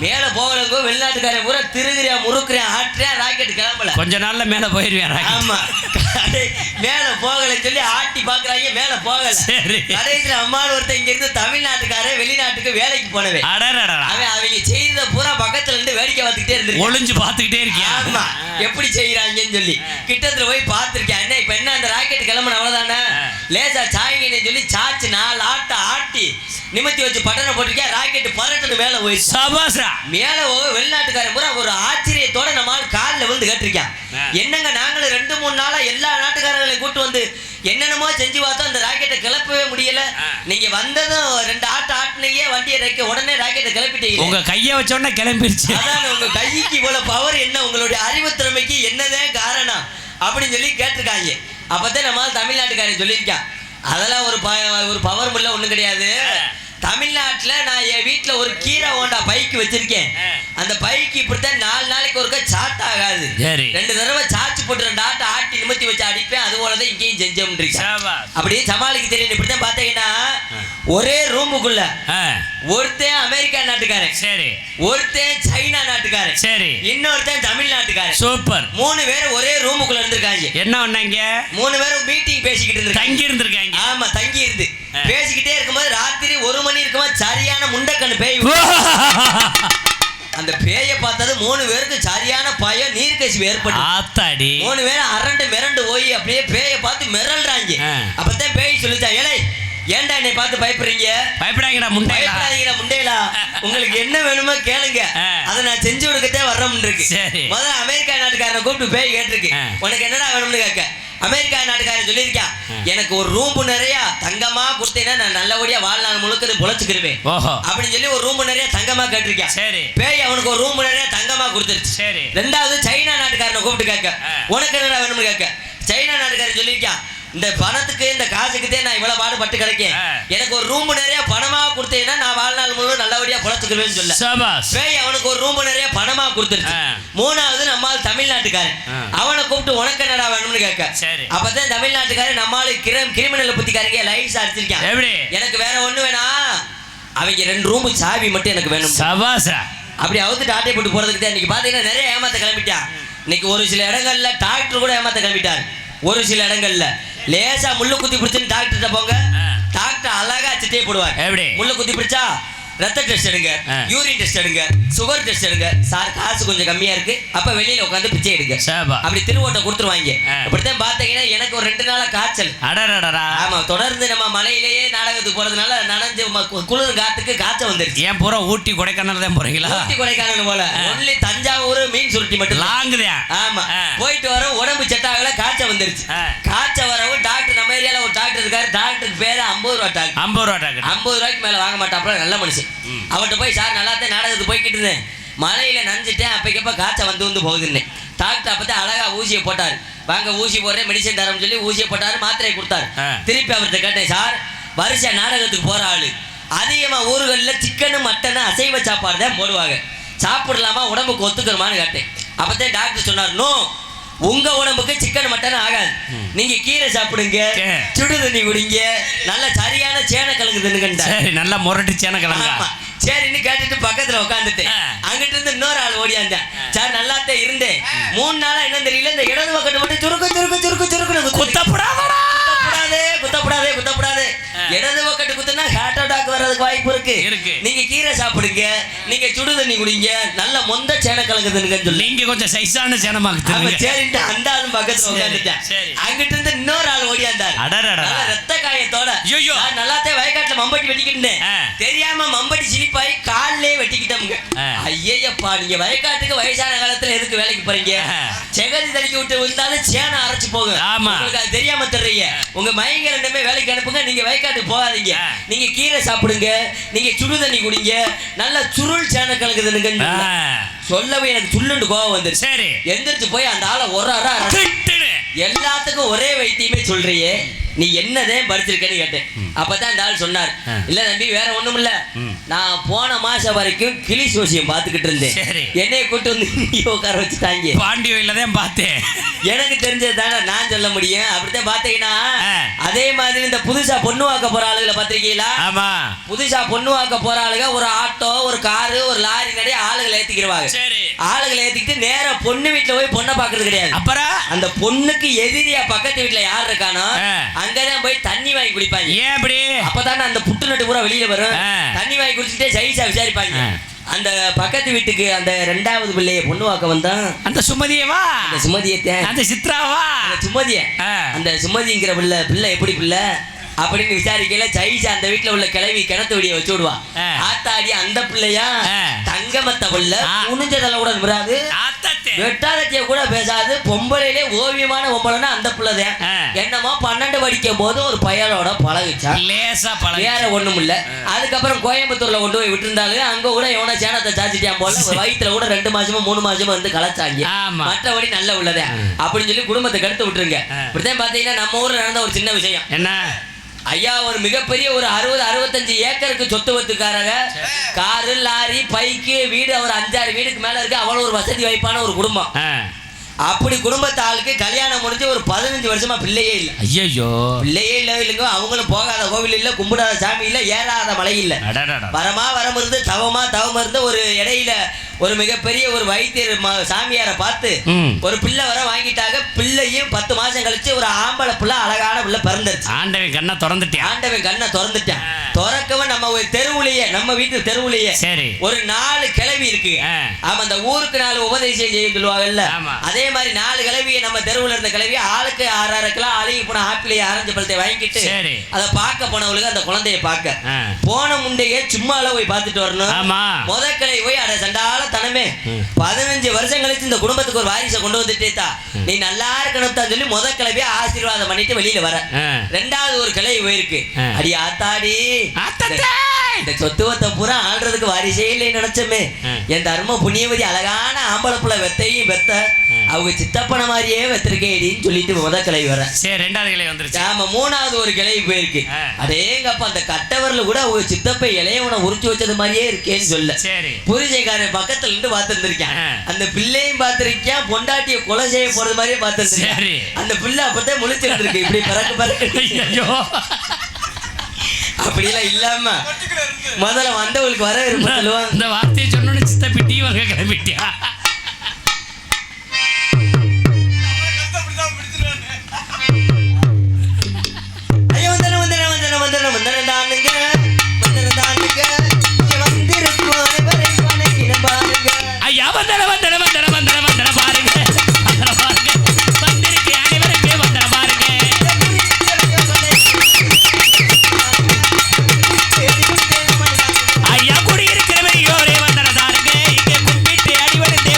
மேல போகலங்கோ வெளிநாட்டுக்காரன் பூரா திருகிறியா முறுக்குறேன் ஆட்டுறேன், ராக்கெட் கிளம்பல. கொஞ்ச நாள்ல மேல போயிருவேன். ஆமா, மேல போகலன்னு சொல்லி ஆட்டி பாக்குறாங்க, மேல போகல. சரி, கடைசியில அம்மாள் ஒருத்தன் இங்க இருந்து தமிழ்நாட்டுக்காரன் வெளிநாட்டுக்கு வேலைக்கு போனவே அவன் அவங்க செய்த பூரா பக்கத்துல இருந்து வேடிக்கை பார்த்துக்கிட்டே இருந்து ஒளிஞ்சு பார்த்துக்கிட்டே இருக்கேன். ஆமா, எப்படி செய்யறாங்கன்னு சொல்லி கிட்டத்துல போய் பார்த்துருக்கேன். என்ன இப்ப என்ன அந்த ராக்கெட் கிளம்புன அவ்வளவுதானே, லேசா சாய்ங்கன்னு சொல்லி சாச்சு 4 ஆட்ட ஆட்டி நிமித்தி வச்சு பட்டனை போட்டிருக்கேன். ராக்கெட் பரட்டு மேல போயிடுச்சு. மேல வெளிநாட்டுக்காரன் பூரா ஒரு ஆச்சரியத்தோட நம்மால் காலில் விழுந்து கேட்டிருக்கேன். என்னங்க நாங்களும் 2-3 நாளா எல்லா நாட்டுக்காரர்களையும் கூட்டு வந்து என்னென்னமோ செஞ்சு பார்த்தோம், அந்த ராக்கெட்டை கிளப்பவே முடியல. நீங்க வந்ததும் 2 ஆட்ட ஆட்டினீங்க, வண்டியை வைக்க உடனே ராக்கெட்டை கிளப்பிட்டீங்க. உங்க கையை வச்சோடனே கிளம்பிடுச்சு. அதான் உங்க கைக்கு இவ்வளவு பவர் என்ன, உங்களுடைய அறிவு திறமைக்கு என்னதான் காரணம் அப்படின்னு சொல்லி கேட்டிருக்காங்க. அப்பதான் நம்மளால தமிழ்நாட்டுக்காரன் சொல்லியிருக்கான். அதெல்லாம் ஒரு பவர் முள்ள ஒண்ணும் கிடையாது. தமிழ்நாட்டுல நான் என் வீட்டுல ஒரு கீரை ஹோண்டா பைக்கு வச்சிருக்கேன். அந்த பைக்கு இப்படித்தான் 4 நாளைக்கு ஒருக்கா சாட் ஆகாது. 2 தடவை சார்ஜ் போட்டு 2 ஆட்டை ஆட்டி நிமித்தி வச்சு அடிப்பேன். அது போலதான் இங்கேயும் செஞ்சோம். அப்படியே சமாளிக்க தெரியும். இப்படித்தான் பாத்தீங்கன்னா ஒரே ரூமுக்குள்ள ஒருத்தன் அமெரிக்கா நாட்டுக்காரன், சரி, ஒருத்தன் சைனா நாட்டுக்காரன், சரி, இன்னொருத்தன் தமிழ்நாட்டுக்காரன். சூப்பர். 3 பேரும் ஒரே ரூமுக்குள்ள இருந்திருக்காங்க. என்ன பண்ணாங்க? 3 பேரும் மீட்டிங் பேசிக்கிட்டு இருந்திருக்காங்க. தங்கி இருந்திருக்காங்க. ஆமா, தங்கி இருந்து பேசிக்கிட்டே இருக்கும்போது ராத்திரி 1 மணி இருக்கும்போது சரியான முண்டக்கண்ணு பேய். அந்த பேயை பார்த்தது 3 பேருக்கு சரியான பயம், நீர்க்கசிவு ஏற்பட்டு 3 பேரும் அரண்டு மிரண்டு போய் அப்படியே பேயை பார்த்து மிரள்றாங்க. அப்பதான் பேய் சொல்லிச்சா, ஏலே ஏன்டா என்னை பார்த்து பயப்படுறீங்க? பயப்படாதீங்கடா முண்டையிலா. உங்களுக்கு என்ன வேணுமோ கேளுங்க, அதை நான் செஞ்சு கொடுக்கத்தே வர்றோம்னு இருக்கு. முதல்ல அமெரிக்கா நாட்டுக்காரனை கூப்பிட்டு போய் கேட்டிருக்கு, உனக்கு என்னடா வேணும்னு கேட்க. அமெரிக்கா நாட்டுக்காரன் சொல்லியிருக்கான், எனக்கு ஒரு ரூம் நிறைய தங்கமா கொடுத்தீங்கன்னா நான் நல்லபடியா வாழ்நாள் முழுக்க பொழைச்சுக்கிருவேன் அப்படின்னு சொல்லி ஒரு ரூம் நிறைய தங்கமா கேட்டிருக்கேன். பேய் அவனுக்கு ஒரு ரூம் நிறைய தங்கமா கொடுத்துருச்சு. ரெண்டாவது சைனா நாட்டுக்காரனை கூப்பிட்டு கேட்க, உனக்கு என்னடா வேணும்னு கேட்க. சைனா நாட்டுக்காரன் சொல்லியிருக்கான், இந்த பணத்துக்கு இந்த காசுக்குதே நான் இவ்வளவு பாடுபட்டு கிடைக்கேன், எனக்கு ஒரு ரூம் நிறைய பணமா கொடுத்தீங்கன்னா நான் வாழ்நாள் முழுவதும் நல்லபடியா பொழைச்சுக்கிறேன்னு சொல்ல. பேய் அவனுக்கு ஒரு ரூம் நிறைய பணமா கொடுத்துருச்சு. மூணாவது நம்மால் தமிழ்நாட்டுக்காரன், அவனை கூப்பிட்டு உனக்கு என்னடா வேணும்னு கேட்க. அப்பதான் தமிழ்நாட்டுக்காரன் நம்மால் கிரிமினல் புத்திக்காரங்க லைட்ஸ் அடிச்சிருக்கான். எனக்கு வேற ஒண்ணு வேணாம், அவங்க 2 ரூம் சாவி மட்டும் எனக்கு வேணும். அப்படி அவுத்து டாட்டை போட்டு போறதுக்கு தான் இன்னைக்கு பாத்தீங்கன்னா நிறைய ஏமாத்த கிளம்பிட்டான். இன்னைக்கு ஒரு சில இடங்கள்ல டாக்டர் கூட ஏமாத்த கிளம்பிட்டார். ஒரு சில இடங்கள்ல லேசா முள்ளு குத்தி பிடிச்சுன்னு டாக்டர்கிட்ட போங்க, டாக்டர் அழகா சிட்டையை போடுவார். முள்ளு குத்தி பிடிச்சா ரத்த டெஸ்ட் எடுங்க, யூரின் டெஸ்ட் எடுங்க, சுகர் டெஸ்ட் எடுங்க. சார் காசு கொஞ்சம் கம்மியா இருக்கு, அப்ப வெளியில உட்காந்து பிச்சை எடுங்க, அப்படி திருவோட்டை கொடுத்துருவாங்க. அப்படித்தான் பாத்தீங்கன்னா எனக்கு ஒரு 2 நாளா காய்ச்சல். ஆமா, தொடர்ந்து நம்ம மலையிலேயே நாடகத்துக்கு போறதுனால நனைஞ்சு குளிர் காத்துக்கு காய்ச்சல் வந்துருச்சு. ஏன் பூரா ஊட்டி கொடைக்கானல் தான் போறீங்களா? ஊட்டி கொடைக்கானல் போல ஒன்லி தஞ்சாவூர் மீன் சுருட்டி மட்டும் லாங்குதான். ஆமா, போயிட்டு வர உடம்பு செட் ஆகல, காய்ச்சல் வந்துருச்சு. காய்ச்சல் வரவும் டாக்டர் நம்ம ஏரியால ஒரு டாக்டர் இருக்காரு, டாக்டருக்கு பேரு 50 ரூபா டாக்டர். 50 ரூபாய்க்கு மேல வாங்க மாட்டாப்புல, நல்ல மனுஷன். அவர்கிட்ட போய் சார் நல்லாத்தான் நாடகத்துக்கு போய்கிட்டு இருந்தேன், மலையில நனைஞ்சிட்டேன், அப்பக்கப்ப காய்ச்சல் வந்து போகுதுன்னு. டாக்டர் அப்பதான் அழகா ஊசியை போட்டாரு. வாங்க ஊசி போடுறேன், மெடிசன் தரேன்னு சொல்லி ஊசியை போட்டாரு, மாத்திரையை கொடுத்தாரு. திருப்பி அவர்கிட்ட கேட்டேன், சார் வருஷ நாடகத்துக்கு போற ஆளு, அதிகமா ஊர்கள்ல சிக்கனு மட்டனு அசைவ சாப்பாடு தான் போடுவாங்க, சாப்பிடலாமா, உடம்புக்கு ஒத்துக்கிறமான்னு கேட்டேன். அப்பதான் டாக்டர் சொன்னார், நோ, உங்க உடம்புக்கு சிக்கன் மட்டன் ஆகாது, நீங்க கீரை சாப்பிடுங்க, சுடு தண்ணி குடிங்க, நல்ல சரியான சேனை கிழங்கு தின்னுங்க. நல்லா முரட்டு சேனை கிழங்கு. சரின்னு கேட்டுட்டு பக்கத்துல உட்காந்துட்டேன். அங்கிட்டு இருந்து இன்னொரு ஆள் ஓடியாந்தேன். சார் நல்லாத்தான் இருந்தேன், 3 நாளா என்ன தெரியல, இந்த இடது பக்கத்து மட்டும் சுருக்கு குத்தப்படாதே இடது பக்கத்து குத்துனா ஹார்ட் அட்டாக் வர்றதுக்கு வாய்ப்பு இருக்கு. நீங்க கீரை சாப்பிடுங்க, நீங்க சுடு தண்ணி குடிங்க, நல்ல மொந்த சேனை கிழங்கு தின்னுங்கன்னு சொல்லி நீங்க கொஞ்சம் சைஸான சேனமாக சரின்ட்டு அந்த ஆளும் பக்கத்துல உட்காந்துட்டேன். அங்கிட்டு இருந்து இன்னொரு ஆள் ஓடியாந்தார், ரத்த காயத்தோட. நல்லாத்தான் வயக்காட்டுல மம்பட்டி வெட்டிக்கிட்டு தெரியாம மம்பட்டி சிரிப்பாய் காலிலே வெட்டிக்கிட்டோம்ங்க. ஐயப்பா, நீங்க வயக்காட்டுக்கு வயசான காலத்துல எதுக்கு வேலைக்கு போறீங்க? செகதி தடுக்கி விட்டு வந்தாலும் சேனை அரைச்சு போங்க. உங்களுக்கு அது தெரியாம தர்றீங்க. உங்க மயங்க 2 வேலைக்கு அனுப்புங்க, நீங்க வயக்காட்டுக்கு போகாதீங்க, நீங்க கீரை சாப்பிடுங்க, நீங்க சுடு தண்ணி குடிங்க, நல்ல சுருள் சேனை கலக்குதுன்னு சொல்லவே எனக்கு சுள்ளுண்டு கோவம் வந்துரு. சரி, எந்திரிச்சு போய் அந்த ஆளை ஒரு அரை எல்லாத்துக்கும் ஒரே வைத்தியமே சொல்றியே, நீ என்னதான் படிச்சிருக்கேன்னு கேட்டேன். அப்பதான் அந்த ஆள் சொன்னார், இல்ல தம்பி வேற ஒண்ணும் இல்ல, நான் போன மாசம் வரைக்கும் கிளி சோசியம் பாத்துக்கிட்டு இருந்தேன், என்னைய கூட்டு வந்து உட்கார வச்சுட்டாங்க, பாண்டி வயலதான் பார்த்தேன், எனக்கு தெரிஞ்சது தானே நான் சொல்ல முடியும். அப்படித்தான் பாத்தீங்கன்னா அதே மாதிரி இந்த புதுசா பொண்ணு வாக்க போற ஆளுகளை பாத்திருக்கீங்களா? ஆமா, புதுசா பொண்ணு வாக்க போற ஆளுங்க ஒரு ஆட்டோ, ஒரு காரு, ஒரு லாரி நிறைய ஆளுகளை ஏத்திக்கிடுவாங்க. ஆளுகளை ஏத்திக்கிட்டு நேரா பொண்ணு வீட்டுல போய் பொண்ணை பாக்குறது கிடையாது. அப்புறம் அந்த பொண்ணுக்கு எதிரியா பக்கத்து வீட்டுல யார் இருக்கானோ அங்கதான் போய் தண்ணி வாங்கி குடிப்பாங்க. ஏன் அப்படி? அப்பதானே அந்த புட்டு நட்டு பூரா வெளியில வரும். தண்ணி வாங்கி குடிச்சுட்டே சைஸா விசாரிப்பாங்க. அந்த பக்கத்து வீட்டுக்கு அந்த 2வது பிள்ளைய பொண்ணு வாக்க வந்தா அந்த சுமதியவா, அந்த சுமதியத்தை, அந்த சித்ராவா, அந்த சுமதிய, அந்த சுமதிங்கிற பிள்ளை எப்படி பிள்ளை அப்படின்னு விசாரிக்கல. சைஸா அந்த வீட்டுல உள்ள கிளவி கிணத்து வெடியை வச்சு விடுவா. ஆத்தாடி அந்த பிள்ளையா தங்கமத்த பிள்ளை, உணிஞ்சதெல்லாம் கூட விடாது, வெட்டாதத்திய கூட பேசாது, பொம்பளையிலே ஓவியமான பொம்பளைன்னா அந்த பிள்ளைதான். என்னமோ 12 படிக்கும் போது ஒரு பையனோட பழகுச்சா, லேசா பழக, வேற ஒண்ணும் இல்ல. அதுக்கப்புறம் கோயம்புத்தூர்ல கொண்டு போய் விட்டுருந்தாலும் அங்க கூட எவனா சேனத்தை சாச்சிட்டான் போல, வயிற்றுல கூட 2 மாசமோ 3 மாசமோ வந்து கலைச்சாங்க. மற்றபடி நல்ல உள்ளதே அப்படின்னு சொல்லி குடும்பத்தை கெடுத்து விட்டுருங்க. இப்படித்தான் பாத்தீங்கன்னா நம்ம ஊர்ல நடந்த ஒரு சின்ன விஷயம் என்ன, ஐயா ஒரு மிகப்பெரிய ஒரு 60-65 ஏக்கருக்கு சொத்து வத்துக்காரங்க, காரு, லாரி, பைக்கு, வீடு, அவர் 5-6 வீடுக்கு மேல இருக்கு. அவ்வளவு ஒரு வசதி வாய்ப்பான ஒரு குடும்பம். அப்படி குடும்பத்து ஆளுக்கு கல்யாணம் முடிஞ்சு ஒரு 15 வருஷமா பிள்ளையே இல்லை. ஐயோ, பிள்ளையே இல்லைங்க. அவங்களும் போகாத கோவில் இல்ல, கும்பிடாத சாமி இல்ல, ஏறாத மலை இல்ல. வரமா வரம் இருந்து தவமா தவம் இருந்து ஒரு இடையில ஒரு மிகப்பெரிய ஒரு வைத்தியர் சாமியாரை பார்த்து ஒரு பிள்ளை வர வாங்கிட்டாங்க. பிள்ளையும் 10 மாசம் கழிச்சு ஒரு ஆம்பளை பிள்ளை, அழகான பிள்ளை பிறந்துருச்சு. ஆண்டவன் கண்ணை திறந்துட்டான். திறக்கவன் நம்ம ஒரு தெருவுலயே, நம்ம வீட்டு தெருவுலயே சரி ஒரு 4 கிளவி இருக்கு. ஆமா, அந்த ஊருக்கு 4 உபதேசம் செய்ய சொல்லுவாங்கல்ல, அதே மாதிரி 4 கிளவியை நம்ம தெருவுல இருந்த கிளவி ஆளுக்கு 6 கிலோ அழுகி போன ஆப்பிளை ஆரஞ்சு பழத்தை வாங்கிட்டு அதை பார்க்க போனவங்களுக்கு அந்த குழந்தைய பார்க்க போன முண்டையே சும்மால போய் பார்த்துட்டு வரணும். முத கிளவி போய் அட சண்டால தனமே 15 வருஷம் கழிச்சு இந்த குடும்பத்துக்கு ஒரு வாரிசை கொண்டு வந்துட்டேதா, நீ நல்லா இருக்கணும் தான் சொல்லி முத கிளவிய ஆசீர்வாதம் பண்ணிட்டு வெளியில வர. 2வது ஒரு கிளவி போயிருக்கு. அடி ஆத்தாடி, இந்த சொத்துவத்தை பூரா ஆள்றதுக்கு வாரிசே இல்லை நினைச்சமே, என் தர்ம புண்ணியவதி அழகான ஆம்பளை புள்ள வெத்தையும் வெத்த அவங்க சித்தப்பன மாதிரியே வெத்திருக்கேடின்னு சொல்லிட்டு முத கிளவி வர. சரி 2வது கிளவி வந்துருச்சு. ஆமா, 3வது ஒரு கிளவி போயிருக்கு. அதேங்கப்ப அந்த கட்டவர்ல கூட அவங்க சித்தப்பை இளையவனை உரிச்சு வச்சது மாதிரியே இருக்கேன்னு சொல்ல. சரி, புரிஜைக்காரன் பக்கத்துல இருந்து பார்த்துருந்துருக்கேன். அந்த பிள்ளையும் பார்த்திருக்கேன், பொண்டாட்டிய கொலை செய்ய போறது மாதிரியே பார்த்துருக்கேன். அந்த பிள்ளை அப்பதான் முழிச்சிட்டு இருக்கு, இப்படி பறக்க அப்படியெல்லாம் இல்லாம முதல்ல வந்தவங்களுக்கு வர இருப்போம். இந்த வார்த்தையை சொன்னோன்னு சித்தப்பி டீ வாங்க கிளம்பிட்டியா? ஐயோ வந்தன வந்தன வந்தன வந்தன வந்தன தானுங்க, வந்தன தானுங்க, வந்திருக்கும் அனைவரை வணங்கின பாருங்க. ஐயா வந்தன வந்தன வந்தன வந்தன வந்தன பாருங்க, வந்தன பாருங்க, வந்திருக்கு அனைவருக்கு வந்தன பாருங்க. ஐயா குடியிருக்கிறவர் யோரே வந்தன தாருங்க, இங்கே கும்பிட்டு அடிவருந்தே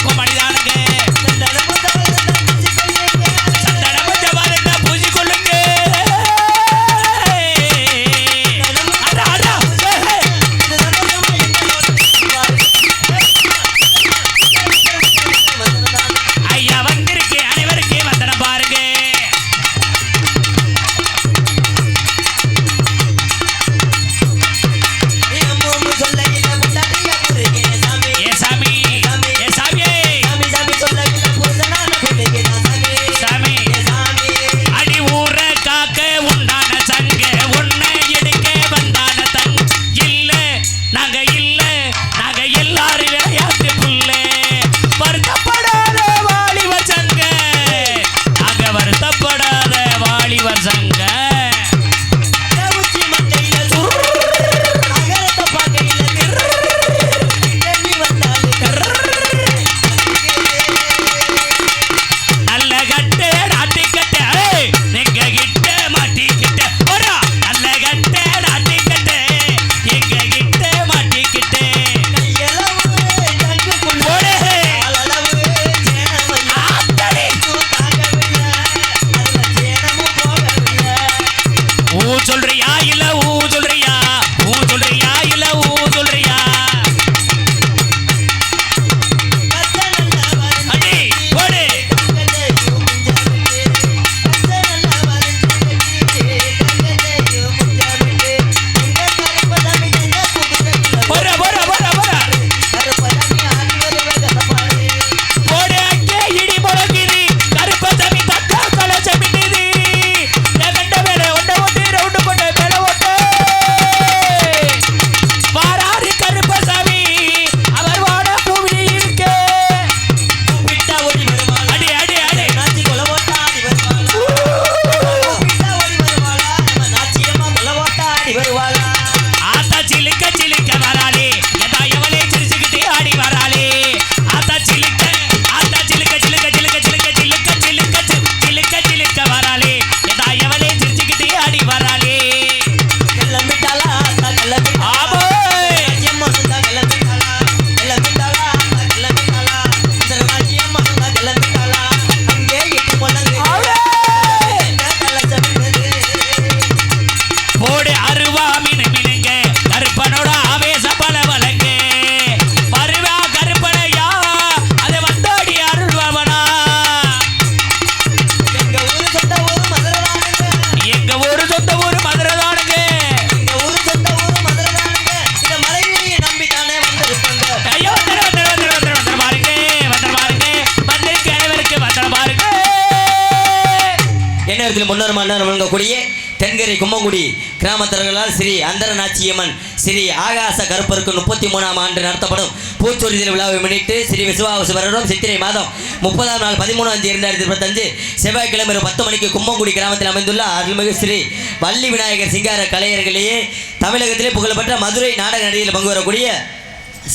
முதல்வர் மன்னர் வழங்கக்கூடிய தென்கரை கும்மங்குடி கிராமத்தர்களால் ஸ்ரீ அந்தரநாச்சியம்மன் ஸ்ரீ ஆகாச கருப்பருக்கு 33ஆம் ஆண்டு நடத்தப்படும் பூச்சொரிதல் விழாவை முன்னிட்டு ஸ்ரீ விசுவாவசு வருடம் சித்திரை மாதம் 30ஆம் நாள் 13/5/2025 செவ்வாய்க்கிழமை 10 மணிக்கு கும்மங்குடி கிராமத்தில் அமைந்துள்ள அருள்மிகு ஸ்ரீ வள்ளி விநாயகர் சிங்கார கலைஞர்களையே தமிழகத்திலே புகழ்பெற்ற மதுரை நாடக நடிகையில் பங்கு வரக்கூடிய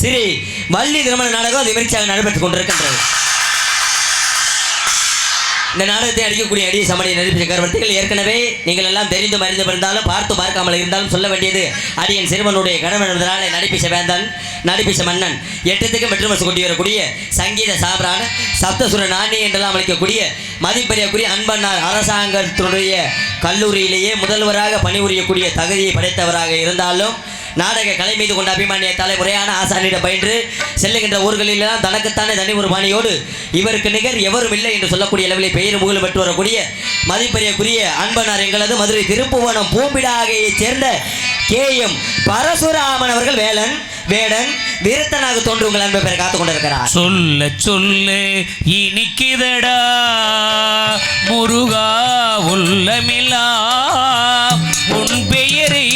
ஸ்ரீ வள்ளி திருமண நாடகம் விமர்சையாக நடைபெற்றுக் கொண்டிருக்கின்றது. இந்த நாடகத்தை அடிக்கக்கூடிய அடிய சமடி நடிப்பு சக்கரவர்த்திகள் ஏற்கனவே நீங்கள் எல்லாம் தெரிந்து மறிந்து இருந்தாலும் பார்த்து பார்க்காமல் இருந்தாலும் சொல்ல வேண்டியது அடியன் சிறுவனுடைய கணவன் என்பதனால நடிப்பிச்ச வேந்தன் நடிப்பிச்ச மன்னன் 8த்துக்கு மெட்ரமஸ் கொண்டு வரக்கூடிய சங்கீத சாபிரான சப்தசுர நாணி என்றெல்லாம் அளிக்கக்கூடிய மதிப்பெரியக்கூடிய அன்பன்னார் அரசாங்கத்தினுடைய கல்லூரியிலேயே முதல்வராக பணிபுரியக்கூடிய தகுதியை படைத்தவராக இருந்தாலும் நாடக கலை மீது கொண்ட அபிமானியத்தாலே முறையான ஆசானிடம் பயின்று செல்லுகின்ற ஊர்களிலெல்லாம் தனக்குத்தானே தனி ஒரு பாணியோடு இவருக்கு நிகர் எவரும் இல்லை என்று சொல்லக்கூடிய அளவிலே பெயர் புகழ் பெற்று வரக்கூடிய மதிப்பெரியக்குரிய அன்பனார் எங்களது மதுரை திருப்புவனம் பூம்பிடாகையைச் சேர்ந்த KM பரசுராமன் அவர்கள் வேடன் வீரத்தனாக தோன்று உங்கள் அன்பை பெற காத்துக் கொண்டிருக்கிறார். சொல்ல சொல்ல இனிக்குதடா முருகா உள்ளமில்லா உன் பெயரை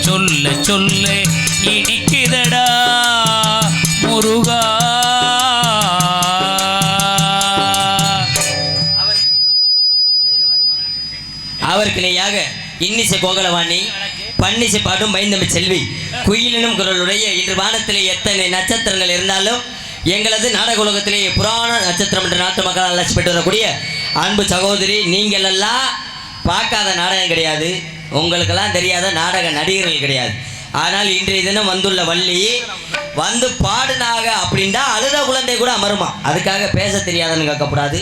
சொல்ல சொல்ல இனிக்குதடா முருகா. அவருக்கு இணையாக இன்னிசை கோகலவாணி பன்னிசை பாடும் மைந்தமி செல்வி குயிலினும் குரலுடைய இன்று வானத்திலே எத்தனை நட்சத்திரங்கள் இருந்தாலும் எங்களது நாடக உலகத்திலே புராண நட்சத்திரம் என்ற நாட்டு மக்களால் அழைச்சிப்பட்டு வரக்கூடிய அன்பு சகோதரி, நீங்கள் எல்லாம் பார்க்காத நாடகம் கிடையாது, உங்களுக்கெல்லாம் தெரியாத நாடக நடிகர்கள் கிடையாது. ஆனால் இன்றைய தினம் வந்துள்ள வள்ளி வந்து பாடுனாக அப்படின்னா அழுத குழந்தை கூட அமருமா. அதுக்காக பேச தெரியாதுன்னு கேட்கக்கூடாது.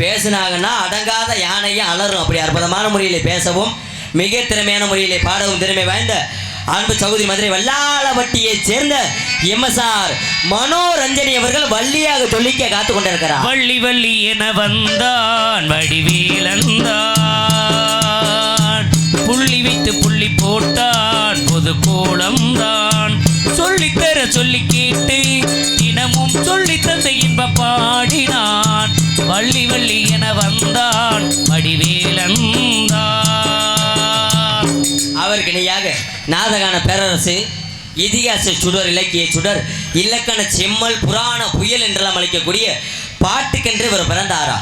பேசுனாங்கன்னா அடங்காத யானையும் அலரும். அப்படி அற்புதமான முறையில் பேசவும் மிக திறமையான முறையிலே பாடவும் திறமை வாய்ந்த அன்பு சகோதரி மதுரை வல்லாளவட்டியைச் சேர்ந்த MSR மனோரஞ்சனி அவர்கள் வள்ளியாக சொல்லிக்க காத்து கொண்டிருக்கிறார். வள்ளி வள்ளி என வந்தான் வடிவேலந்தான் புள்ளி வைத்து புள்ளி போட்டான் பொது கோலம்தான் சொல்லித்தர சொல்லி கேட்டு தினமும் சொல்லி தந்த இன்ப பாடினான் வள்ளி வள்ளி என வந்தான் வடிவேலந்தான். அவருக்கு இணையாக நாதகான பேரரசு இதிகாச சுடர் இலக்கிய சுடர் இலக்கண செம்மல் புராண புயல் என்றெல்லாம் அழைக்கக்கூடிய பாட்டுக்கென்று இவர் பிறந்தாரா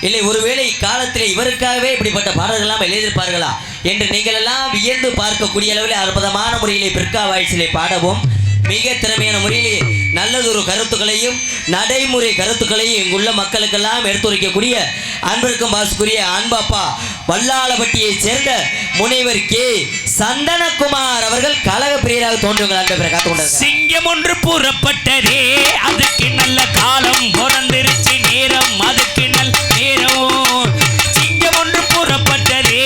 இல்லை ஒருவேளை இக்காலத்திலே இவருக்காகவே இப்படிப்பட்ட பாடல்கள்லாம் எழுதியிருப்பார்களா என்று நீங்கள் எல்லாம் வியந்து பார்க்கக்கூடிய அளவில் அற்புதமான முறையிலே பிற்கா வாய்ஸிலே பாடவும் மிக திறமையான முறையிலே நல்லதொரு கருத்துக்களையும் நடைமுறை கருத்துக்களையும் இங்குள்ள மக்களுக்கெல்லாம் எடுத்துரைக்கக்கூடிய அன்பிற்கும் பாசுக்குரிய அன்பப்பா வல்லாளப்பட்டியைச் சேர்ந்த முனைவர் சந்தனகுமார் அவர்கள் கழக பிரியராக தோன்றுங்கள் அன்பை பெற காத்துக்கொண்டார். சிங்கம் ஒன்று புறப்பட்டதே அதுக்கு நல்ல காலம் பிறந்திருச்சு நேரம் அதுக்கு நல்ல நேரம் சிங்கம் ஒன்று புறப்பட்டதே.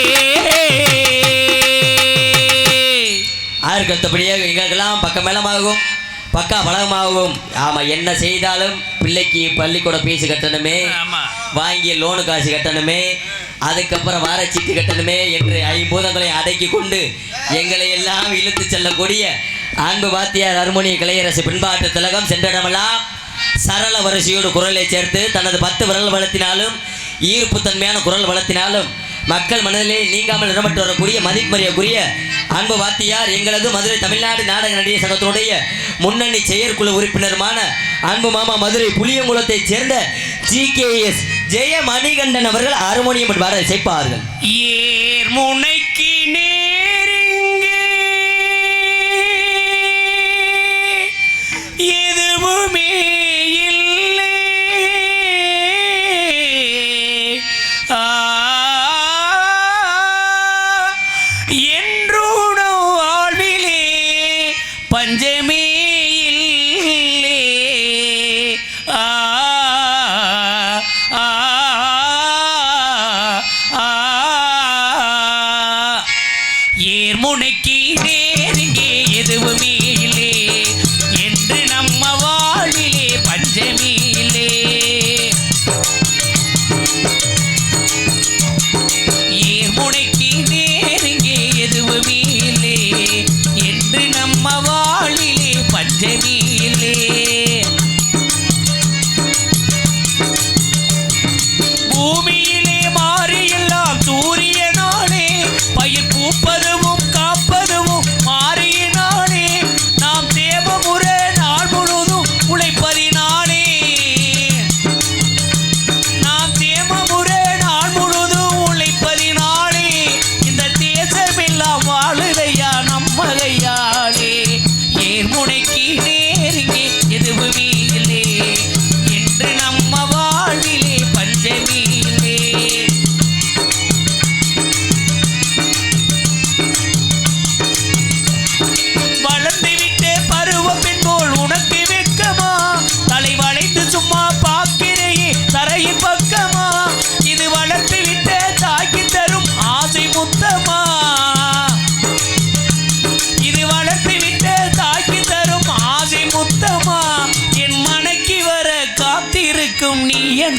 அதற்கு அடுத்தபடியாக எங்களுக்கெல்லாம் பக்கமேளமாகவும் பக்கா பழகமாகவும் ஆமாம் என்ன செய்தாலும் பிள்ளைக்கு பள்ளிக்கூட ஃபீஸு கட்டணுமே வாங்கிய லோனு காசு கட்டணுமே அதுக்கப்புறம் வார சீட்டு கட்டணுமே என்று ஐம்பூதங்களை அடக்கி கொண்டு எங்களை எல்லாம் இழுத்து செல்லக்கூடிய அன்பு வாத்தியார் ஹார்மோனிய கலையரசு பின்பாட்டு திலகம் சென்றடமெல்லாம் சரள வரிசையோடு குரலை சேர்த்து தனது 10 விரல் வளர்த்தினாலும் ஈர்ப்பு தன்மையான குரல் வளர்த்தினாலும் மக்கள் மனதிலே நீங்காமல் இடம்பெற்று வரக்கூடிய மதிப்புமரியாதைக்குரிய அன்பு வாத்தியார் எங்களது மதுரை தமிழ்நாடு நாடக நடிகர் சங்கத்தினுடைய முன்னணி செயற்குழு உறுப்பினருமான அன்பு மாமா மதுரை புளியங்குளத்தைச் சேர்ந்த GKS ஜெயமணிகண்டன் அவர்கள் ஹார்மோனியம் பாட இசைப்பார்கள். ஏர் முனைக்கு நேருங்கே எதுவுமே இல்லை என்றூனோ வாழ்விலே பஞ்சமே இல்லை ஏர்முனைக்கு நேருங்கே எதுவுமே இல்லை என்று நம்ம வாழ்விலே பஞ்சமே இல்லை. ஏர்முனைக்கு நேருங்கே எதுவுமே இல்லை என்று நம்ம வாழ்விலே பஞ்சமே இல்லை. பூமியிலே மாறி எல்லாம் சூரிய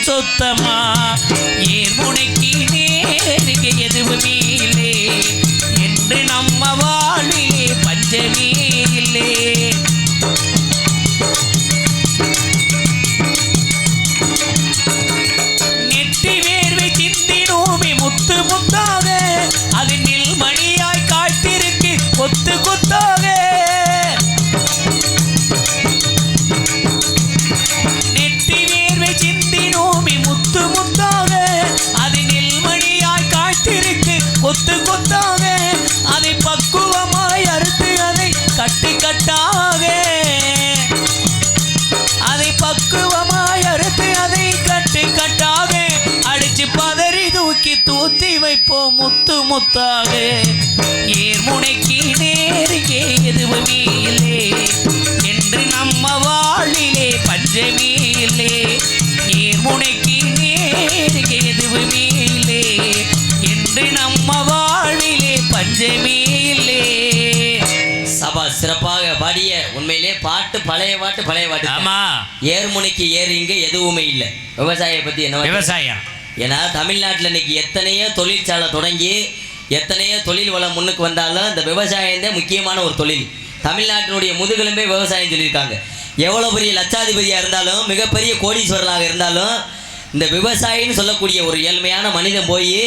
சுத்தமா ஏர்முனைக்கு நேருக்கு எதுவுமே இல்லை என்று நம்ம வாழ்விலே பஞ்சமே இல்லை. நெற்றி வேர்வை சிந்தினோமே முத்து முத்தாக அது நெல்மணியாய் காட்டிருக்கு கொத்து கொத்தாக. நெற்றி வேர்வை சிந்தினோமே முத்து முத்தாக அது நெல்மணியாய் காட்டிருக்கு கொத்து கொத்தாக. அதை பக்குவமாய் அறுத்து அதை கட்டு கட்டாக அதை பக்குவமாய் அறுத்து அதை கட்டு கட்டாக அடிச்சு பதறி தூக்கி தூத்தி வைப்போம் முத்து முத்தாக. ஏர்முனைக்கு நேருகே எதுவுமே இல்லை என்று நம்ம வாழ்விலே பஞ்சமே இல்லை. ஏர்முனைக்கு நேருகே எதுவுமே இல்லை என்று நம்ம வாழ்விலே பஞ்சமே இல்லை. சபா சிறப்பாக பாடிய உண்மையிலே பாட்டு பழைய பாட்டு. ஆமா, ஏர்முனைக்கு ஏறுங்க எதுவுமே இல்லை. விவசாயியை பத்தி என்ன விவசாயம்? ஏன்னா தமிழ்நாட்டில் இன்னைக்கு எத்தனையோ தொழிற்சாலை தொடங்கி எத்தனையோ தொழில் வளம் முன்னுக்கு வந்தாலும் இந்த விவசாயம் தான் முக்கியமான ஒரு தொழில். தமிழ்நாட்டினுடைய முதுகெலும்பே விவசாயம் சொல்லியிருக்காங்க. எவ்வளோ பெரிய லட்சாதிபதியாக இருந்தாலும் மிகப்பெரிய கோடீஸ்வரனாக இருந்தாலும் இந்த விவசாயின்னு சொல்லக்கூடிய ஒரு ஏழ்மையான மனிதன் போய்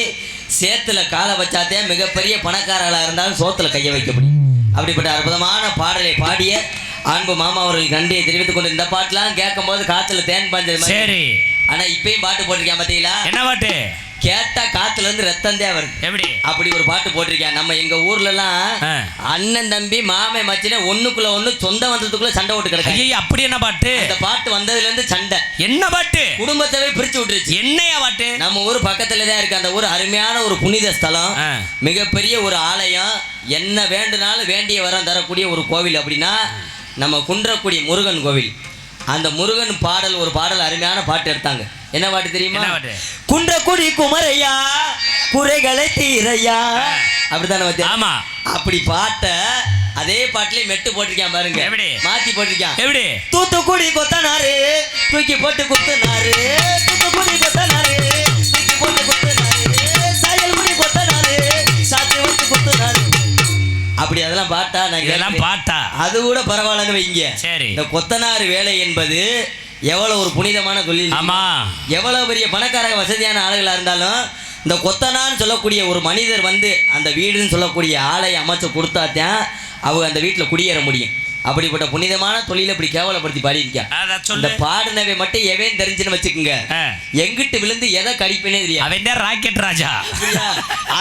சேத்துல காலை வச்சாத்தே மிகப்பெரிய பணக்காரர்களாக இருந்தாலும் சோத்துல கையை வைக்க முடியும். அப்படிப்பட்ட அற்புதமான பாடலை பாடிய அன்பு மாமா அவர்களுக்கு நன்றியை தெரிவித்துக் கொண்டு இந்த பாட்டுலாம் கேட்கும் போது காத்துல தேன் பாஞ்சது. சரி, ஆனா இப்பயும் பாட்டு போட்டிருக்கேன் பாத்தீங்களா? என்ன பாட்டு? கேட்டா காத்துல இருந்து ரத்தம் தான் வருது. எப்படி? அப்படி ஒரு பாட்டு போட்டிருக்கேன். நம்ம எங்க ஊர்ல எல்லாம் அண்ணன் தம்பி மாமே மச்சினே ஒண்ணுக்குள்ள ஒண்ணு சொந்த வந்ததுக்குள்ள சண்டை ஓட்டு கிடக்கு. அப்படி என்ன பாட்டு? இந்த பாட்டு வந்ததுல இருந்து சண்டை. என்ன பாட்டு? குடும்பத்தவே பிரிச்சு விட்டுருச்சு. என்னையா பாட்டு? நம்ம ஊர் பக்கத்துல தான் இருக்கு அந்த ஊர். அருமையான ஒரு புனித ஸ்தலம், மிகப்பெரிய ஒரு ஆலயம், என்ன வேண்டுனாலும் வேண்டிய வரம் தரக்கூடிய ஒரு கோவில். அப்படின்னா நம்ம குன்றக்குடி முருகன் கோவில். அந்த முருகன் பாடல் ஒரு பாடல் அருமையான பாட்டு எடுத்தாங்க. என்ன பாட்டு தெரியுமா? குன்றக்குடி குமரையா குறைகளை தீரையா, அப்படித்தானே? ஆமா, அப்படி பாட்ட அதே பாட்டிலே மெட்டு போட்டிருக்கேன் பாருங்க. எப்படி மாத்தி போட்டிருக்கேன்? எப்படி? தூத்துக்குடி கொத்தனாரு தூக்கி போட்டு குத்துனாரு, தூத்துக்குடி கொத்தனாரு தூக்கி போட்டு குத்துனாரு, சாயல்குடி கொத்தனாரு சாத்தி வச்சு குத்துனாரு. அப்படி அதெல்லாம் பாட்டா? நான் இதெல்லாம் பாட்டா? அது கூட பரவாயில்லன்னு வைங்க. சரி, இந்த கொத்தனார் வேலை என்பது எவ்வளவு ஒரு புனிதமான தொழில். ஆமா, எவ்வளவு பெரிய பணக்கார வசதியான ஆளுகளா இருந்தாலும் இந்த கொத்தனான்னு சொல்லக்கூடிய ஒரு மனிதர் வந்து அந்த வீடுன்னு சொல்லக்கூடிய ஆலை அமைச்சு கொடுத்தாத்தான் அவங்க அந்த வீட்டில் குடியேற முடியும். அப்படிப்பட்ட புனிதமான தொழிலை இப்படி கேவலப்படுத்தி பாடியிருக்கா. இந்த பாடுனவை மட்டும் எவன் தெரிஞ்சுன்னு வச்சுக்கோங்க, எங்கிட்டு விழுந்து எதை கடிப்பேனே தெரியும். அவன் தான் ராக்கெட் ராஜா.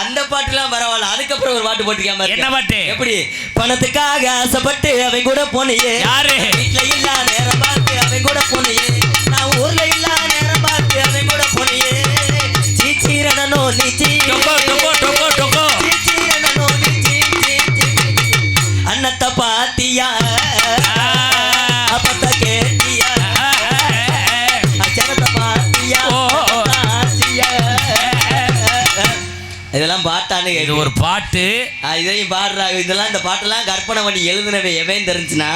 அந்த பாட்டுலாம் பரவாயில்ல. அதுக்கப்புறம் ஒரு பாட்டு போட்டிருக்காம. என்ன பாட்டு? எப்படி? பணத்துக்காக ஆசைப்பட்டு அவன் கூட போனியே, யாரு வீட்டுல இல்ல நேரம் பார்த்து அவன் கூட போனியே, நான் ஊர்ல இல்ல நேரம் பார்த்து அவன் கூட போனியே, சீச்சீரனோ நீ அன்னத்தை பாத்தியா அப்பத்த கேட்டியா அச்சனத்தை பாத்தியா. இதெல்லாம் பாட்டானு இது ஒரு பாட்டு. இதையும் பாடுறாங்க. இதெல்லாம் இந்த பாட்டெல்லாம் கற்பனை பண்ணி எழுதுனவை எவன் தெரிஞ்சுன்னா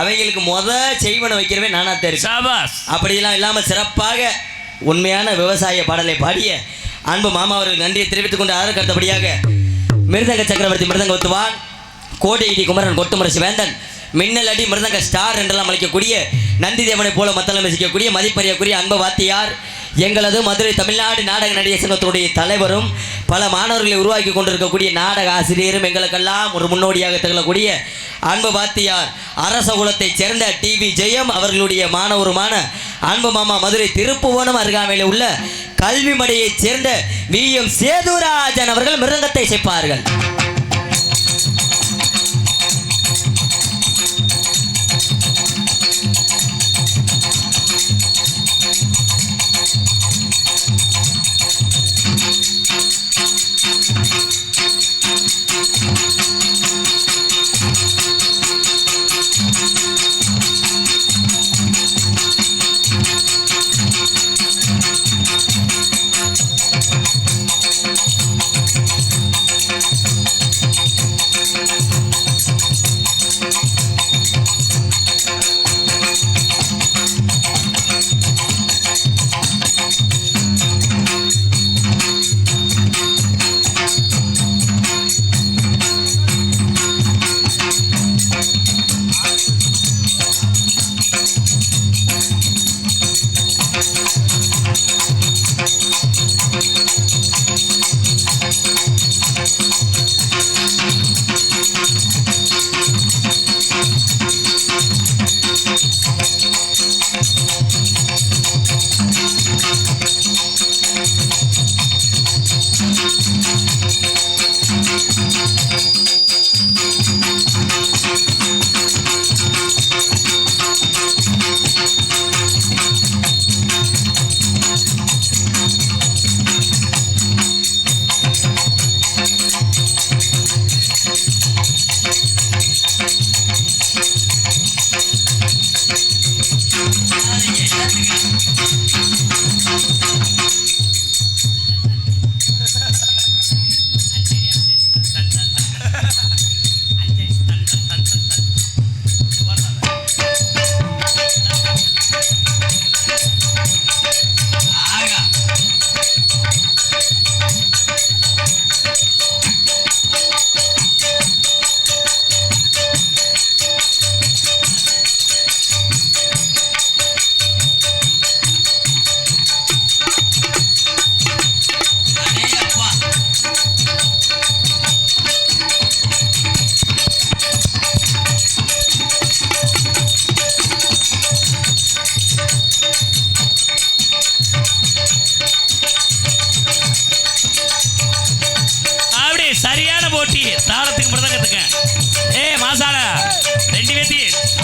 அவங்களுக்கு செய்வனை வைக்கிறவே நானா தெரியும். அப்படியெல்லாம் இல்லாமல் சிறப்பாக உண்மையான விவசாய பாடலை பாடிய அன்பு மாமா அவர்கள் நன்றியை தெரிவித்துக் கொண்டு அதற்கு அடுத்தபடியாக மிருதங்க சக்கரவர்த்தி மிருதங்க ஒத்துவான், கோடை இடி குமரன் கொட்டுமுரசு வேந்தன், மின்னல் அடி மிருதங்க ஸ்டார் என்றெல்லாம் அழைக்கக்கூடிய நந்தி தேவனை போல மத்தளம் ரசிக்கக்கூடிய மதிப்பறியக்கூடிய அன்பு வாத்தியார், எங்களது மதுரை தமிழ்நாடு நாடக நடிகர் சங்கத்தினுடைய தலைவரும் பல மாணவர்களை உருவாக்கி கொண்டிருக்கக்கூடிய நாடக ஆசிரியரும் எங்களுக்கெல்லாம் ஒரு முன்னோடியாக திகழக்கூடிய அன்பு வாத்தியார், அரச குலத்தைச் சேர்ந்த டிவி ஜெயம் அவர்களுடைய மாணவருமான அன்பு மாமா மதுரை திருப்புவனம் அருகாமையில் உள்ள கல்வி மடையைச் சேர்ந்த VM சேதுராஜன் அவர்கள் மிருதங்கத்தை இசைப்பார்கள்.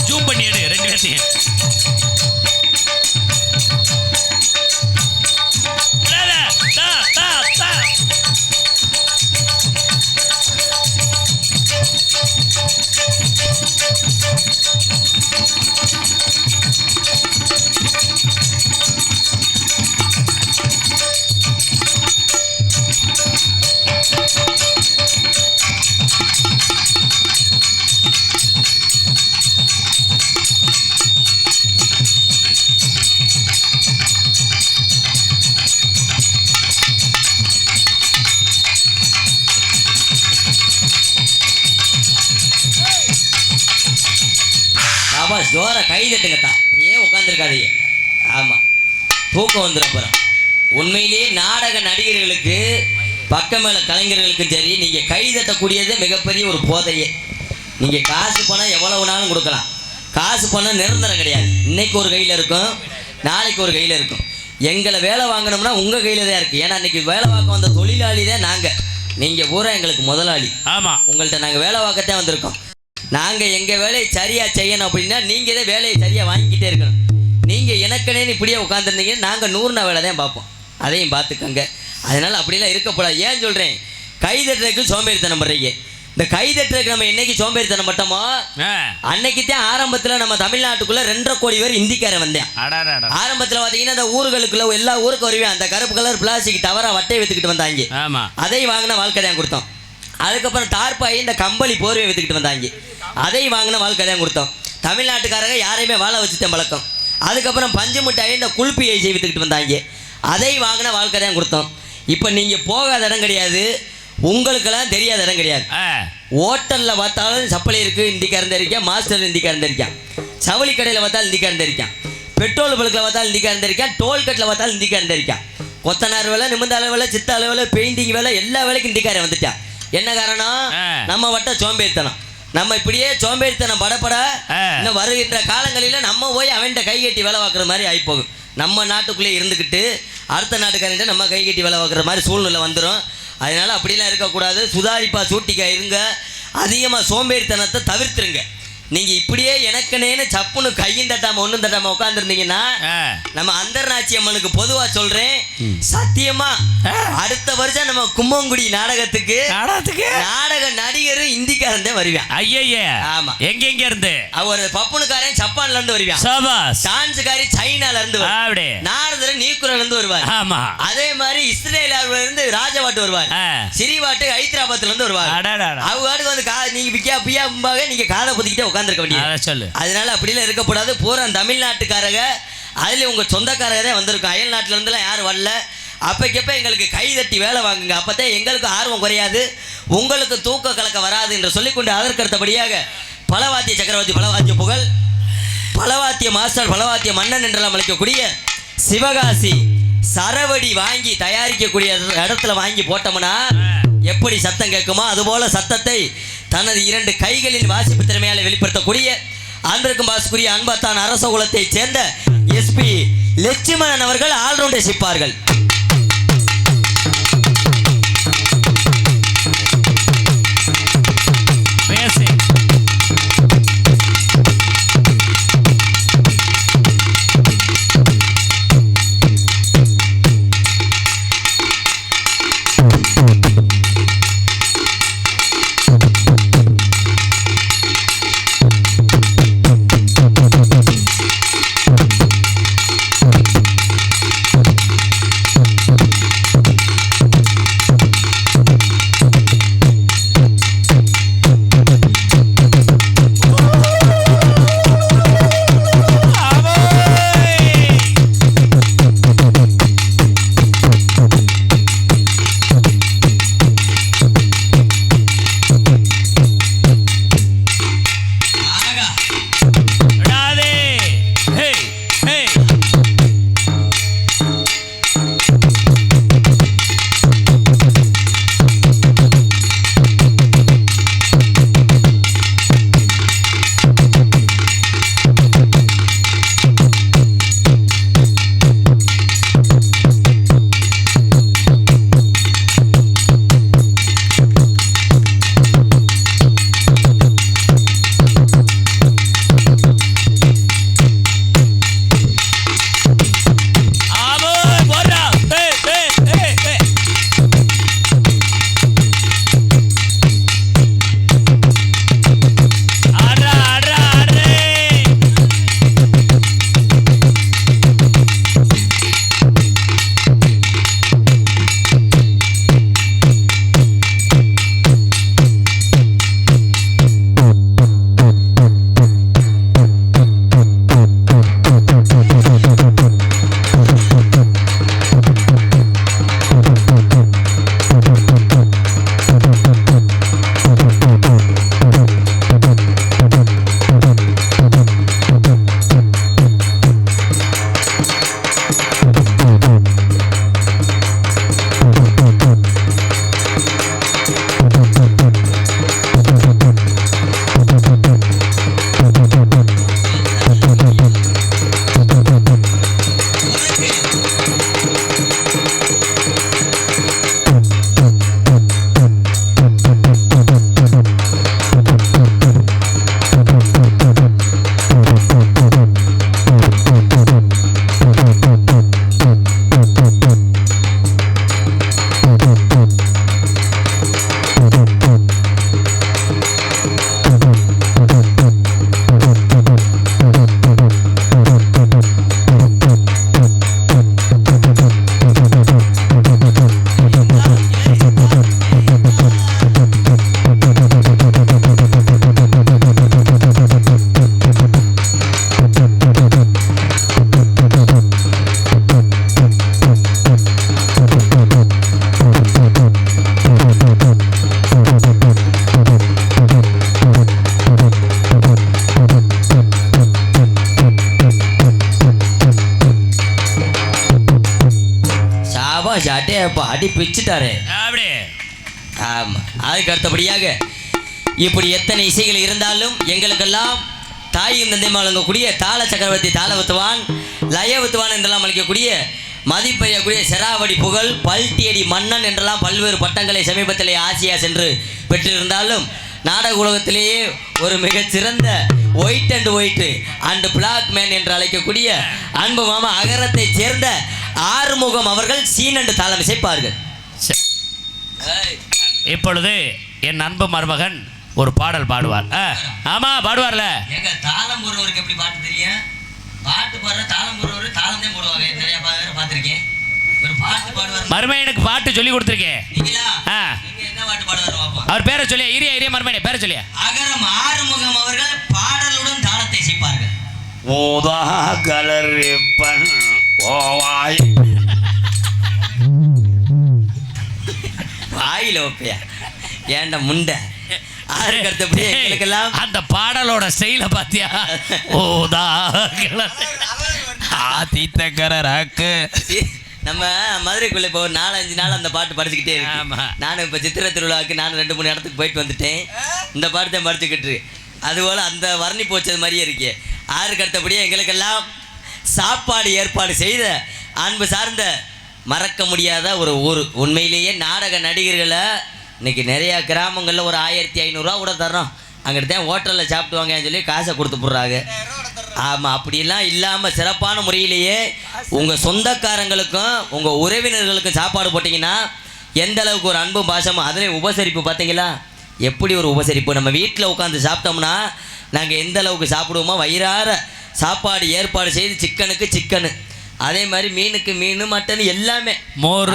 ஜூம் பண்ணி எடு ரெண்டு பேர்த்தையும். ஜோர கை தட்டுங்கத்தா, ஏன் உட்காந்துருக்காதீங்க. ஆமாம், தூக்கம் வந்துடும். அப்புறம் உண்மையிலேயே நாடக நடிகர்களுக்கு பக்கமேல கலைஞர்களுக்கும் சரி, நீங்கள் கை தட்டக்கூடியதே மிகப்பெரிய ஒரு போதையே. நீங்கள் காசு பணம் எவ்வளவுனாலும் கொடுக்கலாம். காசு பணம் நிரந்தரம் கிடையாது. இன்னைக்கு ஒரு கையில் இருக்கும், நாளைக்கு ஒரு கையில் இருக்கும். எங்களை வேலை வாங்கினோம்னா உங்கள் கையில் தான் இருக்குது. ஏன்னா இன்றைக்கி வேலை பார்க்க வந்த தொழிலாளி தான் நாங்கள். நீங்கள் பூரா எங்களுக்கு முதலாளி. ஆமாம், உங்கள்கிட்ட நாங்கள் வேலை பார்க்கத்தான் வந்திருக்கோம். நாங்கள் எங்கள் வேலையை சரியாக செய்யணும் அப்படின்னா நீங்கள் தான் வேலையை சரியாக வாங்கிக்கிட்டே இருக்கணும். நீங்கள் எனக்குனே இப்படியே உட்காந்துருந்தீங்கன்னா நாங்கள் 100 வேலை தான் பார்ப்போம். அதையும் பார்த்துக்கோங்க. அதனால் அப்படிலாம் இருக்கக்கூடாது. ஏன் சொல்கிறேன், கைதட்டுறதுக்கு சோம்பேறித்தனம் பண்ணுறீங்க. இந்த கைதட்டுறதுக்கு நம்ம என்னைக்கு சோம்பேறித்தனம் பட்டோமோ அன்னைக்கு தான் ஆரம்பத்தில் நம்ம தமிழ்நாட்டுக்குள்ளே 2.5 கோடி பேர் இந்திக்காரன் வந்தேன். ஆரம்பத்தில் பார்த்தீங்கன்னா அந்த ஊர்களுக்குள்ள எல்லா ஊருக்கு வருவேன். அந்த கருப்பு கலர் பிளாஸ்டிக் டவரா வட்டையை வித்துக்கிட்டு வந்தாங்க. அதை வாங்கின வாழ்க்கை தான் கொடுத்தோம். அதுக்கப்புறம் தார்பாய் இந்த கம்பளி போர்வை வித்துக்கிட்டு வந்தாங்க. அதை வாங்கின வாழ்க்கை தான் கொடுத்தோம். தமிழ்நாட்டுக்காரங்க யாரையுமே வாழ வச்சுட்டேன் பழக்கம். அதுக்கப்புறம் பஞ்சு மிட்டாயை இந்த குல்பி ஐசி வித்துக்கிட்டு வந்தாங்க. அதை வாங்கின வாழ்க்கை தான் கொடுத்தோம். இப்போ நீங்கள் போகாத இடம் கிடையாது, உங்களுக்கெல்லாம் தெரியாத இடம் கிடையாது. ஹோட்டலில் பார்த்தாலும் சப்பளி இருக்குது, இந்திக்காரன் தெரிவிக்கான். மாஸ்டர் இந்திக்காரன் தெரிவிக்கான். சவளி கடையில் பார்த்தாலும் இந்திக்காரன் தெரிவிக்கான். பெட்ரோல் பல்கில் பார்த்தாலும் இந்திக்காரன் தெரிவிக்கான். டோல்கட்டில் பார்த்தாலும் இந்திக்காரன் தெரிவிக்கான். கொத்தனார் வேலை, நிமிந்தாள வேலை, சித்தாள வேலை, பெயிண்டிங் வேலை, எல்லா வேலைக்கும் இந்திக்காரன் வந்துட்டான். என்ன காரணம்? நம்ம வட்ட சோம்பேறித்தனம். நம்ம இப்படியே சோம்பேறித்தனம் படப்பட இன்னும் வருகின்ற காலங்களில் நம்ம போய் அவன்கிட்ட கை கட்டி வேலை பார்க்குற மாதிரி ஆகிப்போகும். நம்ம நாட்டுக்குள்ளே இருந்துக்கிட்டு அடுத்த நாட்டுக்காரன்ட்ட நம்ம கை கட்டி வேலை பார்க்குற மாதிரி சூழ்நிலை வந்துடும். அதனால் அப்படிலாம் இருக்கக்கூடாது. சுதாரிப்பா சூட்டிக்கா இருங்க. அதிகமாக சோம்பேறித்தனத்தை தவிர்த்துருங்க. நீங்கள் இப்படியே எனக்குனேன்னு சப்புன்னு கையும் தட்டாமல் ஒன்றும் தட்டாமல் உட்காந்துருந்தீங்கன்னா நம்ம அந்தர்நாச்சி அம்மனுக்கு பொதுவாக சொல்கிறேன், சத்தியமாக அடுத்த வருஷம் நம்ம கும்மங்குடி நாடகத்துக்கு நாடக நடிகரும் இந்திக்காரன் தான் வருவான். ஐயா, ஆமாம். எங்கெங்க இருந்து? அவர் பப்புனுக்காரன் ஜப்பான்ல இருந்து வருவான். டான்ஸுக்காரி சைனால இருந்து வருவார். நாரதர் நீக்குறல இருந்து வருவார். ஆமா. அதே மாதிரி இஸ்ரேல இருந்து ராஜவாட்டு வருவார். சிறிவாட்டு ஹைதராபாத்ல இருந்து வருவார். அவங்க வந்து நீங்க பிக்கா பியா நீங்க காதை புதிக்கிட்டே உட்காந்துருக்க வேண்டியது. அதனால அப்படிலாம் இருக்கக்கூடாது. பூரா தமிழ்நாட்டுக்காரங்க, அதுல உங்க சொந்தக்காரங்க தான் வந்திருக்கும். அயல் நாட்டுல இருந்துலாம் யாரும் வரல. அப்பக்கப்ப எங்களுக்கு கை தட்டி வேலை வாங்குங்க. அப்பதான் எங்களுக்கு ஆர்வம் குறையாது, உங்களுக்கு தூக்க கலக்க வராது என்று சொல்லிக்கொண்டு அதற்கடுத்தபடியாக பலவாத்திய சக்கரவர்த்தி, பலவாத்திய புகழ், பலவாத்திய மாஸ்டர், பலவாத்திய மன்னன் என்றெல்லாம் அழைக்கக்கூடிய சிவகாசி சரவடி வாங்கி தயாரிக்கக்கூடிய இடத்துல வாங்கி போட்டோம்னா எப்படி சத்தம் கேட்குமோ அதுபோல சத்தத்தை தனது 2 கைகளின் வாசிப்பு திறமையால வெளிப்படுத்தக்கூடிய அன்பிற்கும் பாசுக்குரிய அன்பத்தான் அரச குலத்தை சேர்ந்த எஸ்பி லட்சுமணன் அவர்கள் ஆல்ரவுண்டர் சிப்பார்கள். ஆயிடுச்சு. அட்டையப்பா அடி பிச்சுட்டாரு. அப்படி ஆமாம். அதுக்கு அடுத்தபடியாக இப்படி எத்தனை இசைகள் இருந்தாலும் எங்களுக்கெல்லாம் தாயும் தந்தையும் வழங்கக்கூடிய தாள சக்கரவர்த்தி தாளவத்துவான் லயவத்துவான் என்றெல்லாம் அளிக்கக்கூடிய மதிப்பெய்யக்கூடிய செராவடி புகழ் பல்டியடி மன்னன் என்றெல்லாம் பல்வேறு பட்டங்களை சமீபத்திலே ஆசியா சென்று பெற்றிருந்தாலும் நாடக உலகத்திலேயே ஒரு மிகச்சிறந்த white and white and black man என்று அழைக்கக்கூடிய அன்பு மாமா அகரத்தை சேர்ந்த ஆறுமுகம் அவர்கள் சீனண்டு தாளம் இசைப்பார்கள். இப்பொழுது என் அன்பு மருமகன் ஒரு பாடல் பாடுவார். ஆமா பாடுவார்ல. எங்க தாளம் போடுறவருக்கு எப்படி பாட்டு தெரியும்? பாட்டு பாடுற தாளம் போடுறவரு தாளம் தான் போடுவாங்க. நிறைய பார்த்துருக்கேன். ஒரு பாட்டு பாடுவார். மருமையனுக்கு பாட்டு சொல்லி கொடுத்துருக்கேன். நீங்க என்ன பாட்டு பாடுவார் பாப்போம். அவர் பேரை சொல்லி இரிய மருமையனை பேரை சொல்லி. அகரம் ஆறுமுகம் அவர்கள் பாடலுடன் தாளத்தை இசைப்பார்கள். ஓதா கலர் ஓவாய் வாயில வைப்பையா ஏண்ட முண்டை. அந்த பாடலோட ஸ்டைல பாத்தியா? ஓதா ஆதித்தகரக்கு. நம்ம மதுரைக்குள்ள இப்போ ஒரு 4-5 நாள் அந்த பாட்டு படிச்சுக்கிட்டே இருக்கேன். நானும் இப்போ சித்திரை திருவிழாவுக்கு நான் 2-3 இடத்துக்கு போயிட்டு வந்துட்டேன். இந்த பாட்டு தான் படிச்சுக்கிட்டு இருக்கு. அதுபோல் அந்த வர்ணி போச்சது மாதிரியே இருக்கே. ஆறுக்கு அடுத்தபடியே எங்களுக்கெல்லாம் சாப்பாடு ஏற்பாடு செய்த அன்பு சார்ந்த மறக்க முடியாத ஒரு ஊர். உண்மையிலேயே நாடக நடிகர்களை இன்றைக்கி நிறையா கிராமங்களில் ஒரு 1500 ரூபா கூட தர்றோம். அங்கிட்டு தான் ஹோட்டலில் சாப்பிட்டுவாங்கன்னு சொல்லி காசை கொடுத்து போடுறாங்க. ஆமாம், அப்படிலாம் இல்லாமல் சிறப்பான முறையிலேயே உங்கள் சொந்தக்காரங்களுக்கும் உங்கள் உறவினர்களுக்கும் சாப்பாடு போட்டிங்கன்னா எந்த அளவுக்கு ஒரு அன்பும் பாசமும், அதுலேயும் உபசரிப்பு பார்த்தீங்களா எப்படி ஒரு உபசரிப்பு. நம்ம வீட்டில் உட்காந்து சாப்பிட்டோம்னா நாங்கள் எந்த அளவுக்கு சாப்பிடுவோமோ வயிறார சாப்பாடு ஏற்பாடு செய்து சிக்கனுக்கு சிக்கனு, அதே மாதிரி மீனுக்கு மீன், மட்டன் எல்லாமே மோர்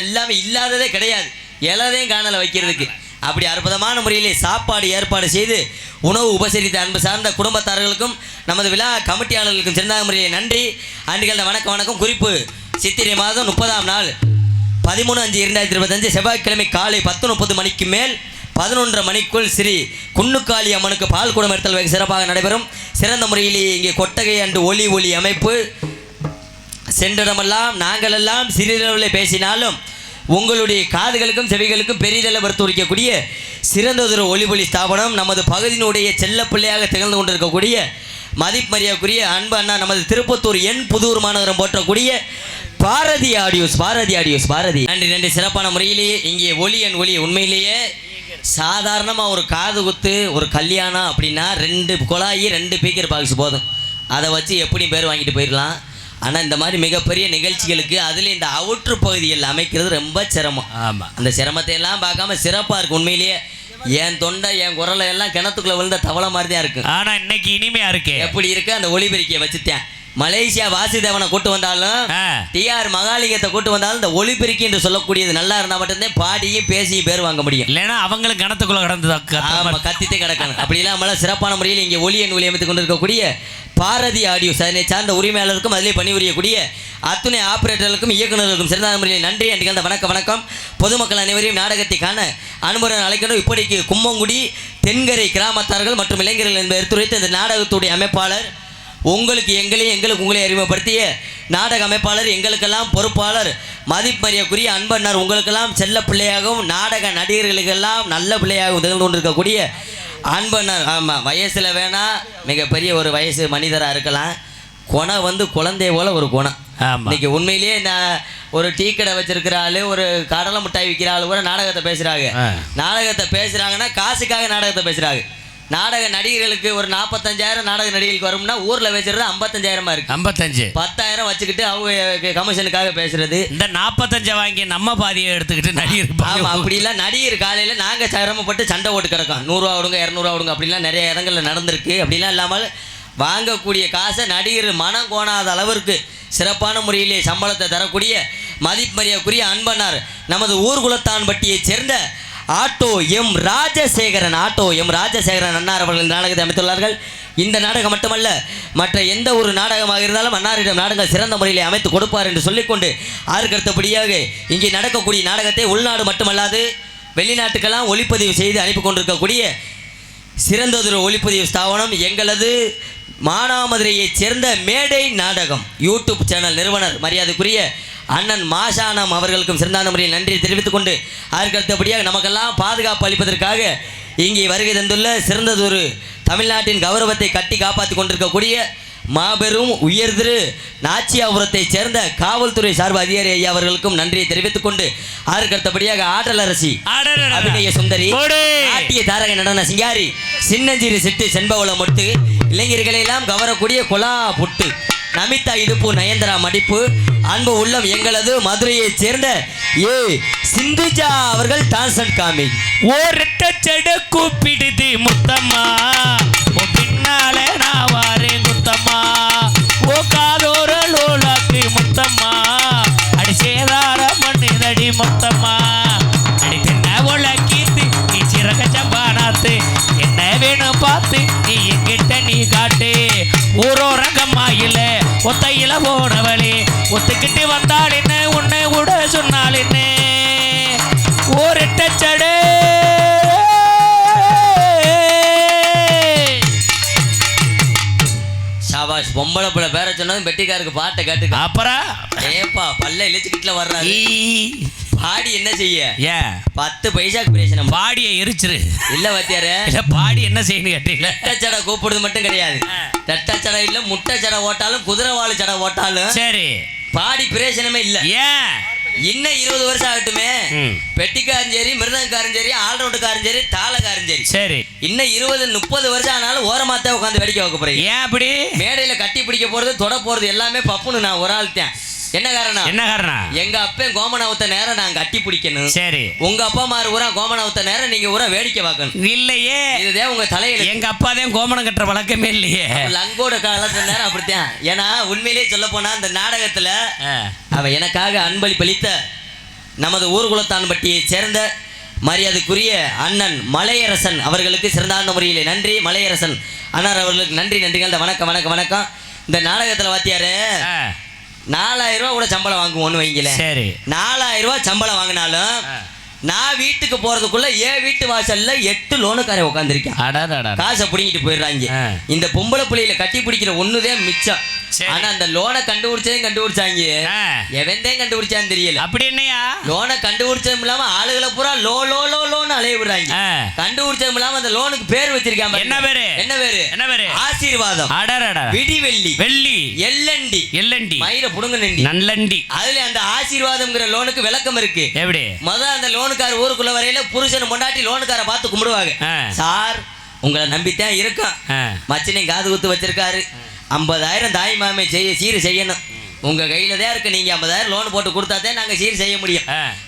எல்லாமே இல்லாததே கிடையாது. எல்லாத்தையும் காணலை வைக்கிறதுக்கு அப்படி அற்புதமான முறையிலே சாப்பாடு ஏற்பாடு செய்து உணவு உபசரித்த அன்பு சார்ந்த குடும்பத்தார்களுக்கும் நமது விழா கமிட்டியாளர்களுக்கும் சிறந்த முறையில் நன்றி. ஆண்டுகள வணக்கம். குறிப்பு சித்திரை மாதம் 30ஆம் நாள் 13/5/2025 செவ்வாய்க்கிழமை காலை 10:30 மணிக்கு மேல் 11:30 மணிக்குள் ஸ்ரீ குன்னுக்காளி அம்மனுக்கு பால் குடம் எடுத்தல் வெகு சிறப்பாக நடைபெறும். சிறந்த முறையிலேயே இங்கே கொட்டகை அன்று ஒலி அமைப்பு சென்றிடமெல்லாம் நாங்கள் எல்லாம் சிறிதளவில் பேசினாலும் உங்களுடைய காதுகளுக்கும் செவிகளுக்கும் பெரிதளவு எடுத்துரைக்கக்கூடிய சிறந்ததொரு ஒளிபொலி ஸ்தாபனம் நமது பகுதியினுடைய செல்ல பிள்ளையாக திகழ்ந்து கொண்டிருக்கக்கூடிய மதிப்பரியாக்குரிய அன்பு அண்ணா நமது திருப்பத்தூர் என் புதூர் மாநகரம் போற்றக்கூடிய பாரதி ஆடியோஸ். நன்றி. சிறப்பான முறையிலேயே இங்கே ஒளி உண்மையிலேயே சாதாரணமாக ஒரு காது குத்து ஒரு கல்யாணம் அப்படின்னா 2 குழாயி 2 ஸ்பீக்கர் பாக்ஸ் போதும். அதை வச்சு எப்படி பேர் வாங்கிட்டு போயிடலாம். ஆனால் இந்த மாதிரி மிகப்பெரிய நிகழ்ச்சிகளுக்கு அதில் இந்த அவுற்று பகுதியில் அமைக்கிறது ரொம்ப சிரமம். ஆமாம், அந்த சிரமத்தை எல்லாம் பார்க்காம சிறப்பாக இருக்குது. உண்மையிலேயே என் தொண்டை என் குரலை எல்லாம் கிணத்துக்குள்ளே விழுந்த தவளை மாதிரி தான் இருக்குது. ஆனால் இன்னைக்கு இனிமையாக இருக்கு. எப்படி இருக்கு அந்த ஒளிபெருக்கியை வச்சுட்டேன். மலேசியா வாசுதேவனை கூட்டு வந்தாலும் டிஆர் மகாலிங்கத்தை கூட்டு வந்தாலும் இந்த ஒளிபெருக்கி என்று சொல்லக்கூடியது நல்லா இருந்தால் மட்டும்தான் பாடியும் பேசியும் பேர் வாங்க முடியும். இல்லைன்னா அவங்களுக்கு கிணத்துக்குள்ளே கடந்து கத்தித்தே கிடக்கணும். அப்படி இல்லாமல் சிறப்பான முறையில் இங்கே ஒளி அமைத்துக் கொண்டிருக்கக்கூடிய பாரதி ஆடியோஸ் அதனை சார்ந்த உரிமையாளருக்கும் அதிலே பணிபுரியக்கூடிய அத்துணை ஆபரேட்டர்களுக்கும் இயக்குநர்களுக்கும் சிறந்த முறையில் நன்றி. அன்றைக்கு வணக்கம். பொதுமக்கள் அனைவரையும் நாடகத்தை காண அனுமதி அழைக்கணும். இப்படிக்கு கும்மங்குடி தென்கரை கிராமத்தார்கள் மற்றும் இளைஞர்கள் என்பதை எடுத்துரைத்து இந்த நாடகத்துடைய அமைப்பாளர் உங்களுக்கு உங்களை அறிமுகப்படுத்திய நாடக அமைப்பாளர் எங்களுக்கெல்லாம் பொறுப்பாளர் மதிப்பரியாக்குரிய அன்பண்ணார் உங்களுக்கெல்லாம் செல்ல பிள்ளையாகவும் நாடக நடிகர்களுக்கெல்லாம் நல்ல பிள்ளையாகவும் திகழ்ந்து கொண்டிருக்கக்கூடிய அன்பண்ணார். ஆமாம், வயசில் வேணால் மிகப்பெரிய ஒரு வயசு மனிதராக இருக்கலாம். குணம் குழந்தைய போல் ஒரு குணம். இன்னைக்கு உண்மையிலேயே நான் ஒரு டீ கடை வச்சிருக்கிற ஆள், ஒரு கடலை மிட்டாய் விற்கிற ஆள் கூட நாடகத்தை பேசுகிறாங்கன்னா காசுக்காக நாடகத்தை பேசுகிறாங்க. நாடக நடிகர்களுக்கு ஒரு 45,000 நாடக நடிகர்களுக்கு வரும்னா ஊரில் வச்சுறது 55,000 இருக்கு. 10,000 வச்சுக்கிட்டு அவங்க கமிஷனுக்காக பேசுறது. இந்த 45 வாங்கி நம்ம பாதியை எடுத்துக்கிட்டு நடிகர். ஆமாம், அப்படிலாம் நடிகர் காலையில் நாங்கள் சிரமப்பட்டு சண்டை ஓட்டு கிடக்கோம். 100 ரூபா விடுங்க 200 ரூபா விடுங்க அப்படிலாம் நிறைய இடங்களில் நடந்திருக்கு. அப்படிலாம் இல்லாமல் வாங்கக்கூடிய காசை நடிகர் மனம் கோணாத அளவிற்கு சிறப்பான முறையிலே சம்பளத்தை தரக்கூடிய மதிப்பரியாக்குரிய அன்பண்ணார் நமது ஊர்குலத்தான்பட்டியைச் சேர்ந்த ஆட்டோ எம் ராஜசேகரன் அன்னார் அவர்கள் நாடகத்தை அமைத்துள்ளார்கள். இந்த நாடகம் மட்டுமல்ல, மற்ற எந்த ஒரு நாடகமாக இருந்தாலும் அன்னாரிடம் நாடகங்கள் சிறந்த முறையில் அமைத்து கொடுப்பார் என்று சொல்லிக்கொண்டு அதற்கடுத்தபடியாக இங்கே நடக்கக்கூடிய நாடகத்தை உள்நாடு மட்டுமல்லாது வெளிநாட்டுக்கெல்லாம் ஒளிப்பதிவு செய்து அனுப்பி கொண்டிருக்கக்கூடிய சிறந்ததொரு ஒளிப்பதிவு ஸ்தாபனம் எங்களது மானாமதுரையைச் சேர்ந்த மேடை நாடகம் யூடியூப் சேனல் நிறுவனர் மரியாதைக்குரிய அண்ணன் மாஷானம் அவர்களுக்கும் சிறந்தான முறையில் நன்றி தெரிவித்துக் கொண்டு அதற்கு அடுத்தபடியாக நமக்கெல்லாம் பாதுகாப்பு அளிப்பதற்காக இங்கே வருகை தந்துள்ள சிறந்ததொரு தமிழ்நாட்டின் கௌரவத்தை கட்டி காப்பாற்றி கொண்டிருக்கக்கூடிய மாபெரும் உயர்திரு நாச்சியாபுரத்தைச் சேர்ந்த காவல்துறை சார்பு அதிகாரி ஐயா அவர்களுக்கும் நன்றியை தெரிவித்துக் கொண்டு அதற்கு அடுத்தபடியாக ஆற்றல் அரசி அபிநய சுந்தரி நாட்டிய தாரக நடன சிங்காரி சின்னஞ்சிறு சிட்டு செண்பவளம் மொட்டு இளைஞர்களை எல்லாம் கவரக்கூடிய கொலா புட்டு நமிதா இடுப்பு நயன்தரா மடிப்பு அன்பு உள்ளம் எங்களது மதுரையைச் சேர்ந்த ஏ சிந்துஜா அவர்கள் டான்ஸ் அண்ட் காமி ஓரட்ட செட கூப்பிடுது முத்தம்மா ஓ பின்னால நான் வாரேன் குத்தம்மா ஓ காதோர லோலாக்கு முத்தம்மா அடி சேதார மண்ணிதடி மொத்தம்மா அடி தின்ன ஒல கீத்து நீ சிறக சம்பானாத்து என்ன வேணும் பார்த்து நீ எங்கிட்ட நீ காட்டு ஊரோ ரங்கம்மாயில ஒத்தையில போனவளே ஒத்துக்கிட்டு வந்தாள் என்ன உன்னை கூட சொன்னாள் என்ன ஓரட்ட சடே ஷாபாஷ் பொம்பளை பிள்ளை பேர சொன்னதும் பெட்டிக்காருக்கு பாட்டை கேட்டு அப்புறம் ஏப்பா பல்ல இழிச்சுக்கிட்டுல வர்றாரு பாடி என்ன செய்ய ஏன் 10 பைசாக்கு பிரயோஜனம் பாடியை எரிச்சிரு இல்ல வாத்தியாரு இல்ல பாடி என்ன செய்யணும் கேட்டீங்களா சடை கூப்பிடுறது மட்டும் கிடையாது ரெட்டை சடை இல்ல முட்டை சடை ஓட்டாலும் குதிரை வாழை சடை ஓட்டாலும் சரி பாடி பிரயோஜனமே இல்ல ஏன் இன்னும் 20 வருஷம் ஆகட்டுமே பெட்டிக்காரன் சரி மிருதங்காரன் சரி ஆல்ரவுண்டுக்காரன் சரி தாளக்காரன் சரி சரி இன்னும் 20-30 வருஷம் ஆனாலும் ஓரமாத்தான் உட்காந்து வேடிக்கை வைக்க போறேன் ஏன் அப்படி மேடையில கட்டி பிடிக்க போறது தொட போறது எல்லாமே பப்புன்னு நான் ஒரு ஆள் தான் என்ன காரணம் எங்க அப்பன் கோமனாவத்த நேரம் நான் கட்டி பிடிக்கணும் சரி உங்க அப்பா மாறு ஊரா கோமனாவத்த நேரம் நீங்க ஊரா வேடிக்கை பார்க்கணும் இல்லையே இதுதான் உங்க தலையில எங்க அப்பாதான் கோமனம் கட்டுற வழக்கமே இல்லையே லங்கோட காலத்து நேரம் அப்படித்தான் ஏன்னா உண்மையிலேயே சொல்ல போனா அந்த நாடகத்துல அவ எனக்காக அன்பளிப்பளித்த நமது ஊர்குலத்தான்பட்டியை சேர்ந்த மரியாதைக்குரிய அண்ணன் மலையரசன் அவர்களுக்கு சிறந்தான முறையிலே நன்றி மலையரசன் அண்ணார் அவர்களுக்கு நன்றிகள் வணக்கம் இந்த நாடகத்துல வாத்தியாரு 4000 ரூபா கூட சம்பளம் வாங்குவோன்னு வைங்களேன் சரி 4000 ரூபா சம்பளம் வாங்கினாலும் நான் வீட்டுக்கு போறதுக்குள்ள என் வீட்டு வாசல்ல 8 லோனுக்காரன் உட்காந்துருக்கேன் காசை பிடிங்கிட்டு போயிடுறாங்க இந்த பொம்பளை பிள்ளையில கட்டி பிடிக்கிற ஒண்ணுதான் மிச்சம் ஆனா அந்த லோனை கண்டுபிடிச்சாங்க எவன்தான் கண்டுபிடிச்சான்னு தெரியல அப்படி என்னையா லோனை கண்டுபிடிச்சதும் இல்லாம ஆளுகளை பூரா லோன்னு அலைய விடுறாங்க கண்டுபிடிச்சதும் இல்லாம அந்த லோனுக்கு பேர் வச்சிருக்காங்க என்ன பேரு ஆசீர்வாதம் வெள்ளி எல்லண்டி மயிர புடுங்க நண்டி நல்லண்டி அதுல அந்த ஆசீர்வாதம்ங்கிற லோனுக்கு விளக்கம் இருக்கு எப்படி அந்த லோனுக்கார ஊருக்குள்ள வரையில புருஷன் பொண்டாட்டி லோனுக்கார பார்த்து கும்பிடுவாங்க சார் உங்களை நம்பித்தான் இருக்கான் மச்சனை காது குத்து வச்சிருக்காரு 50,000 தாய் மாமே சீர் செய்யணும் உங்க கையில தான் இருக்கு நீங்க 50,000 லோன் போட்டு கொடுத்தாதே நாங்க சீர் செய்ய முடியும்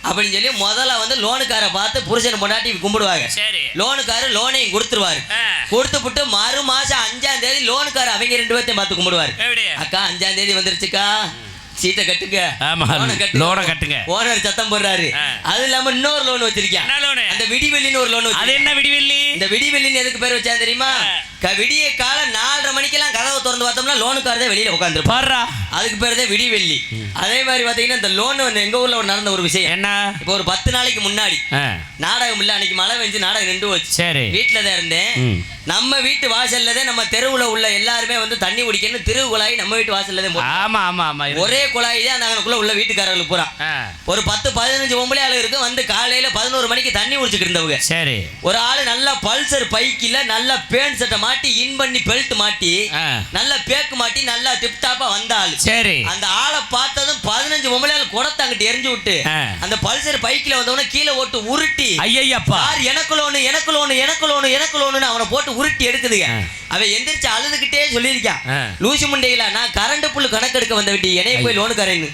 அப்படின்னு சொல்லி முதல்ல வந்து லோனுக்கார பார்த்து புருஷன் பொண்டாட்டி கும்பிடுவாங்க லோனுக்காரு லோனையும் கொடுத்துருவாரு கொடுத்துட்டு மறு மாசம் 5ஆம் தேதி லோனுக்கார அவங்க 2 பேர்த்தையும் பார்த்து கும்பிடுவாரு அக்கா 5ஆம் தேதி வந்துருச்சுக்கா சீட்டை கட்டுங்க லோன கட்டுங்க ஓனர் சத்தம் போடுறாரு அது இல்லாம இன்னொரு லோன் வச்சிருக்கேன் அந்த விடிவெள்ளின்னு ஒரு லோன் அது என்ன விடிவெள்ளி இந்த விடிவெள்ளின்னு எதுக்கு பேர் வச்சா தெரியுமா விடிய காலம் 4:30 மணிக்கெல்லாம் கதவை திறந்து பார்த்தோம்னா லோனுக்காரதே வெளியில உட்காந்துருப்பாரு அதுக்கு பேர் தான் விடிவெள்ளி அதே மாதிரி பாத்தீங்கன்னா இந்த லோன் வந்து எங்க ஊர்ல நடந்த ஒரு விஷயம் என்ன இப்போ ஒரு 10 நாளைக்கு முன்னாடி நாடகம் இல்ல அன்னைக்கு மழை பெஞ்சு நாடகம் நின்று வச்சு சரி வீட்டுல தான் இருந்தேன் நம்ம வீட்டு வாசல்ல தான் நம்ம தெருவுல உள்ள எல்லாருமே வந்து தண்ணி குடிக்கணும் தெரு குழாய் நம்ம வீட்டு வாசல்ல தான் ஒரே குழாய் தான் நாங்களுக்குள்ள உள்ள வீட்டுக்காரர்களுக்கு பூரா ஒரு 10-15 பொம்பளை ஆளு இருக்கு வந்து காலையில 11 மணிக்கு தண்ணி குடிச்சுட்டு இருந்தவங்க சரி ஒரு ஆளு நல்லா பல்சர் பைக்கில நல்லா பேண்ட் சட்டை மாட்டி இன் பண்ணி பெல்ட் மாட்டி நல்லா பேக்கு மாட்டி நல்லா டிப் டாப்பா வந்தாள் சரி அந்த ஆளை பார்த்ததும் 15 பொம்பளை ஆளு குடத்தை அங்கிட்டு எரிஞ்சு விட்டு அந்த பல்சர் பைக்கில வந்தவன கீழே ஓட்டு உருட்டி ஐயப்பா யார் எனக்கு லோனு அவனை போட்டு உருட்டி எடுக்குதுங்க அவன் எந்திரிச்சு அழுதுகிட்டே சொல்லியிருக்கான் லூசி முண்டையில நான் கரண்ட் புல்லு கணக்கெடுக்க வந்த விட்டு என்னைய போய் லோனுக்காரன்னு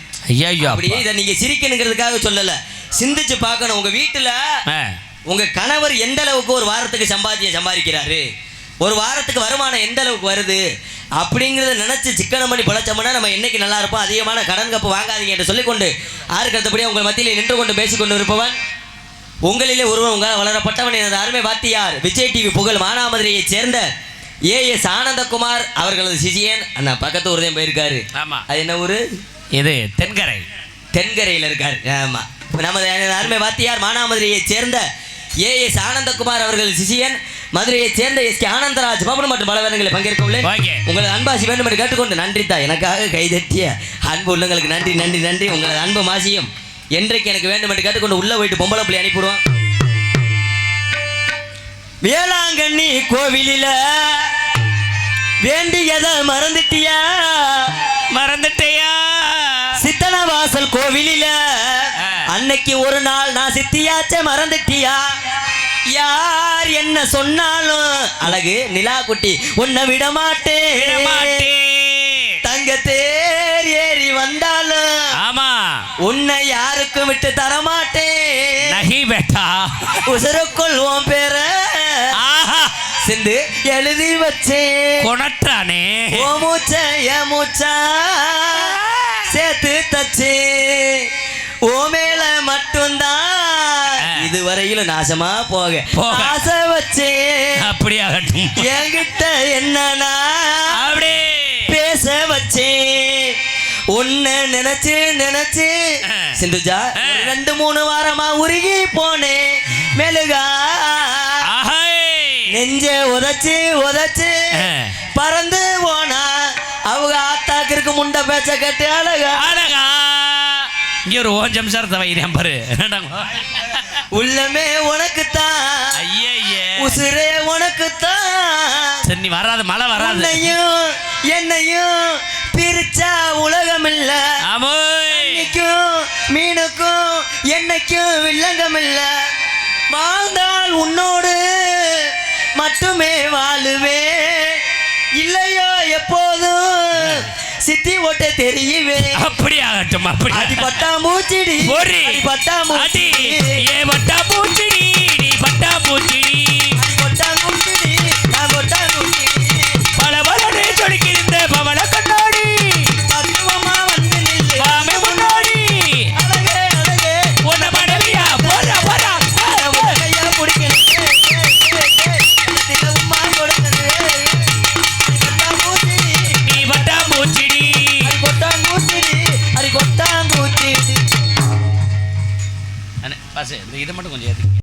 அப்படியே இதை நீங்க சிரிக்கணுங்கிறதுக்காக சொல்லல சிந்திச்சு பார்க்கணும் உங்க வீட்டுல உங்க கணவர் எந்த அளவுக்கு ஒரு வாரத்துக்கு சம்பாதிக்கிறாரு ஒரு வாரத்துக்கு வருமானம் எந்த அளவுக்கு வருது அப்படிங்கிறத நினைச்சு சிக்கனம் பண்ணி பழச்சோம்னா நம்ம என்னைக்கு நல்லா இருப்போம் அதிகமான கடன் கப்பு வாங்காதீங்க என்று சொல்லிக்கொண்டு ஆருக்கு அடுத்தபடியாக உங்கள் மத்தியில் நின்று கொண்டு பேசிக்கொண்டு இருப்பவன் உங்களிலே ஒருவன் உங்களால் வளரப்பட்டவன் எனது அருமை வாத்தியார் விஜய் டிவி புகழ் மானாமதுரையை சேர்ந்த ஏஎஸ் ஆனந்தகுமார் அவர்களது சிசியன் அண்ணா பக்கத்து ஊர் தான் போயிருக்காரு ஆமா அது என்ன ஊரு இது தென்கரையில் இருக்காரு ஆமா நமது அருமை வாத்தியார் மானாமதுரையை சேர்ந்த ஏஎஸ் ஆனந்தகுமார் அவர்கள் சிஷியன், மதுரையைச் சேர்ந்த எஸ்கே ஆனந்தராஜ் பாபு மற்றும் பல வேதங்களை பங்கேற்க உள்ளேன். உங்களது அன்பாசி வேண்டும் என்று கேட்டுக்கொண்டு நன்றி தான். எனக்காக கைதட்டிய அன்பு உள்ளங்களுக்கு நன்றி நன்றி நன்றி. உங்களது அன்பு மாசியும் என்றைக்கு எனக்கு வேண்டும் என்று கேட்டுக்கொண்டு உள்ள போயிட்டு பொம்பளை பிள்ளை அனுப்பிடுவோம். வேளாங்கண்ணி கோவிலில வேண்டியதை மறந்துட்டியா? மறந்துட்டியா? சித்தனவாசல் கோவிலில அன்னைக்கு ஒரு நாள் நான் சித்தியாச்ச மறந்துட்டியா? யார் என்ன சொன்னாலும் அழகு நிலா குட்டி உன்னை விட மாட்டேன். தங்க தேர் ஏறி வந்தாலும் ஆமா உன்னை யாருக்கும் விட்டு தரமாட்டேன். நஹி பேட்டா உசுருக்குள் உன் பேர சிந்து எழுதி வச்சேன். கொணட்டானே ஓ மூச்ச ஏ மூச்சா சேர்த்து தச்சே. ஓ மேல மட்டும்தான் இதுவரையிலும் நாசமா போக ஆசை வச்சே. அப்படியாகட்டும். என்கிட்ட என்னன்னா அப்படி பேச வச்சே. உன்னை நினைச்சு நினைச்சு சிந்துஜா 2-3 வாரமா உருகி போனேன். மெழுகா நெஞ்ச உதச்சு உதச்சு பறந்து போனா அவங்க ஆத்தாக்கு இருக்கு முண்டை பேச்ச கட்டு அழகா அழகா. இங்க ஒரு ஓஞ்சம் சார் தவையிறேன் பாரு. உள்ளமே உனக்குத்தான், உசுரே உனக்குத்தான். சரி நீ வராது, மழை வராது. என்னையும் என்னையும் பிரிச்சா உலகம் இல்ல. இன்னைக்கும் மீனுக்கும் என்னைக்கும் வில்லங்கம் இல்ல. வாழ்ந்தால் உன்னோடு மட்டுமே வாழுவே. இல்லையோ எப்போதும் சித்தி ஓட்ட தெரியுவே. அப்படி ஆகட்டும். அப்படி அடிபட்டா மூச்சிடி அடிபட்டா மூச்சிடி ஏ பட்டா மூச்சிடி நீ பட்டா மூச்சிடி அடிபட்டா மூச்சிடி நான் கொட்டா மூச்சிடி. பல பலனே சொடுக்கிருந்த பவள கண்ணாடி பக்குவமா வந்து நில்லு வாமே முன்னாடி. அழகே அழகே உன்னை மனைவியா போறா போறா கையா பிடிக்கணும். தினமுமா கொடுக்கணும். அடிபட்டா மூச்சிடி நீ பட்டா மூச்சிடி அடிபட்டா மூச்சிடி அடிபட்டா மூச்சிடி. பாசு இதை மட்டும் கொஞ்சம் ஏற்றுங்க.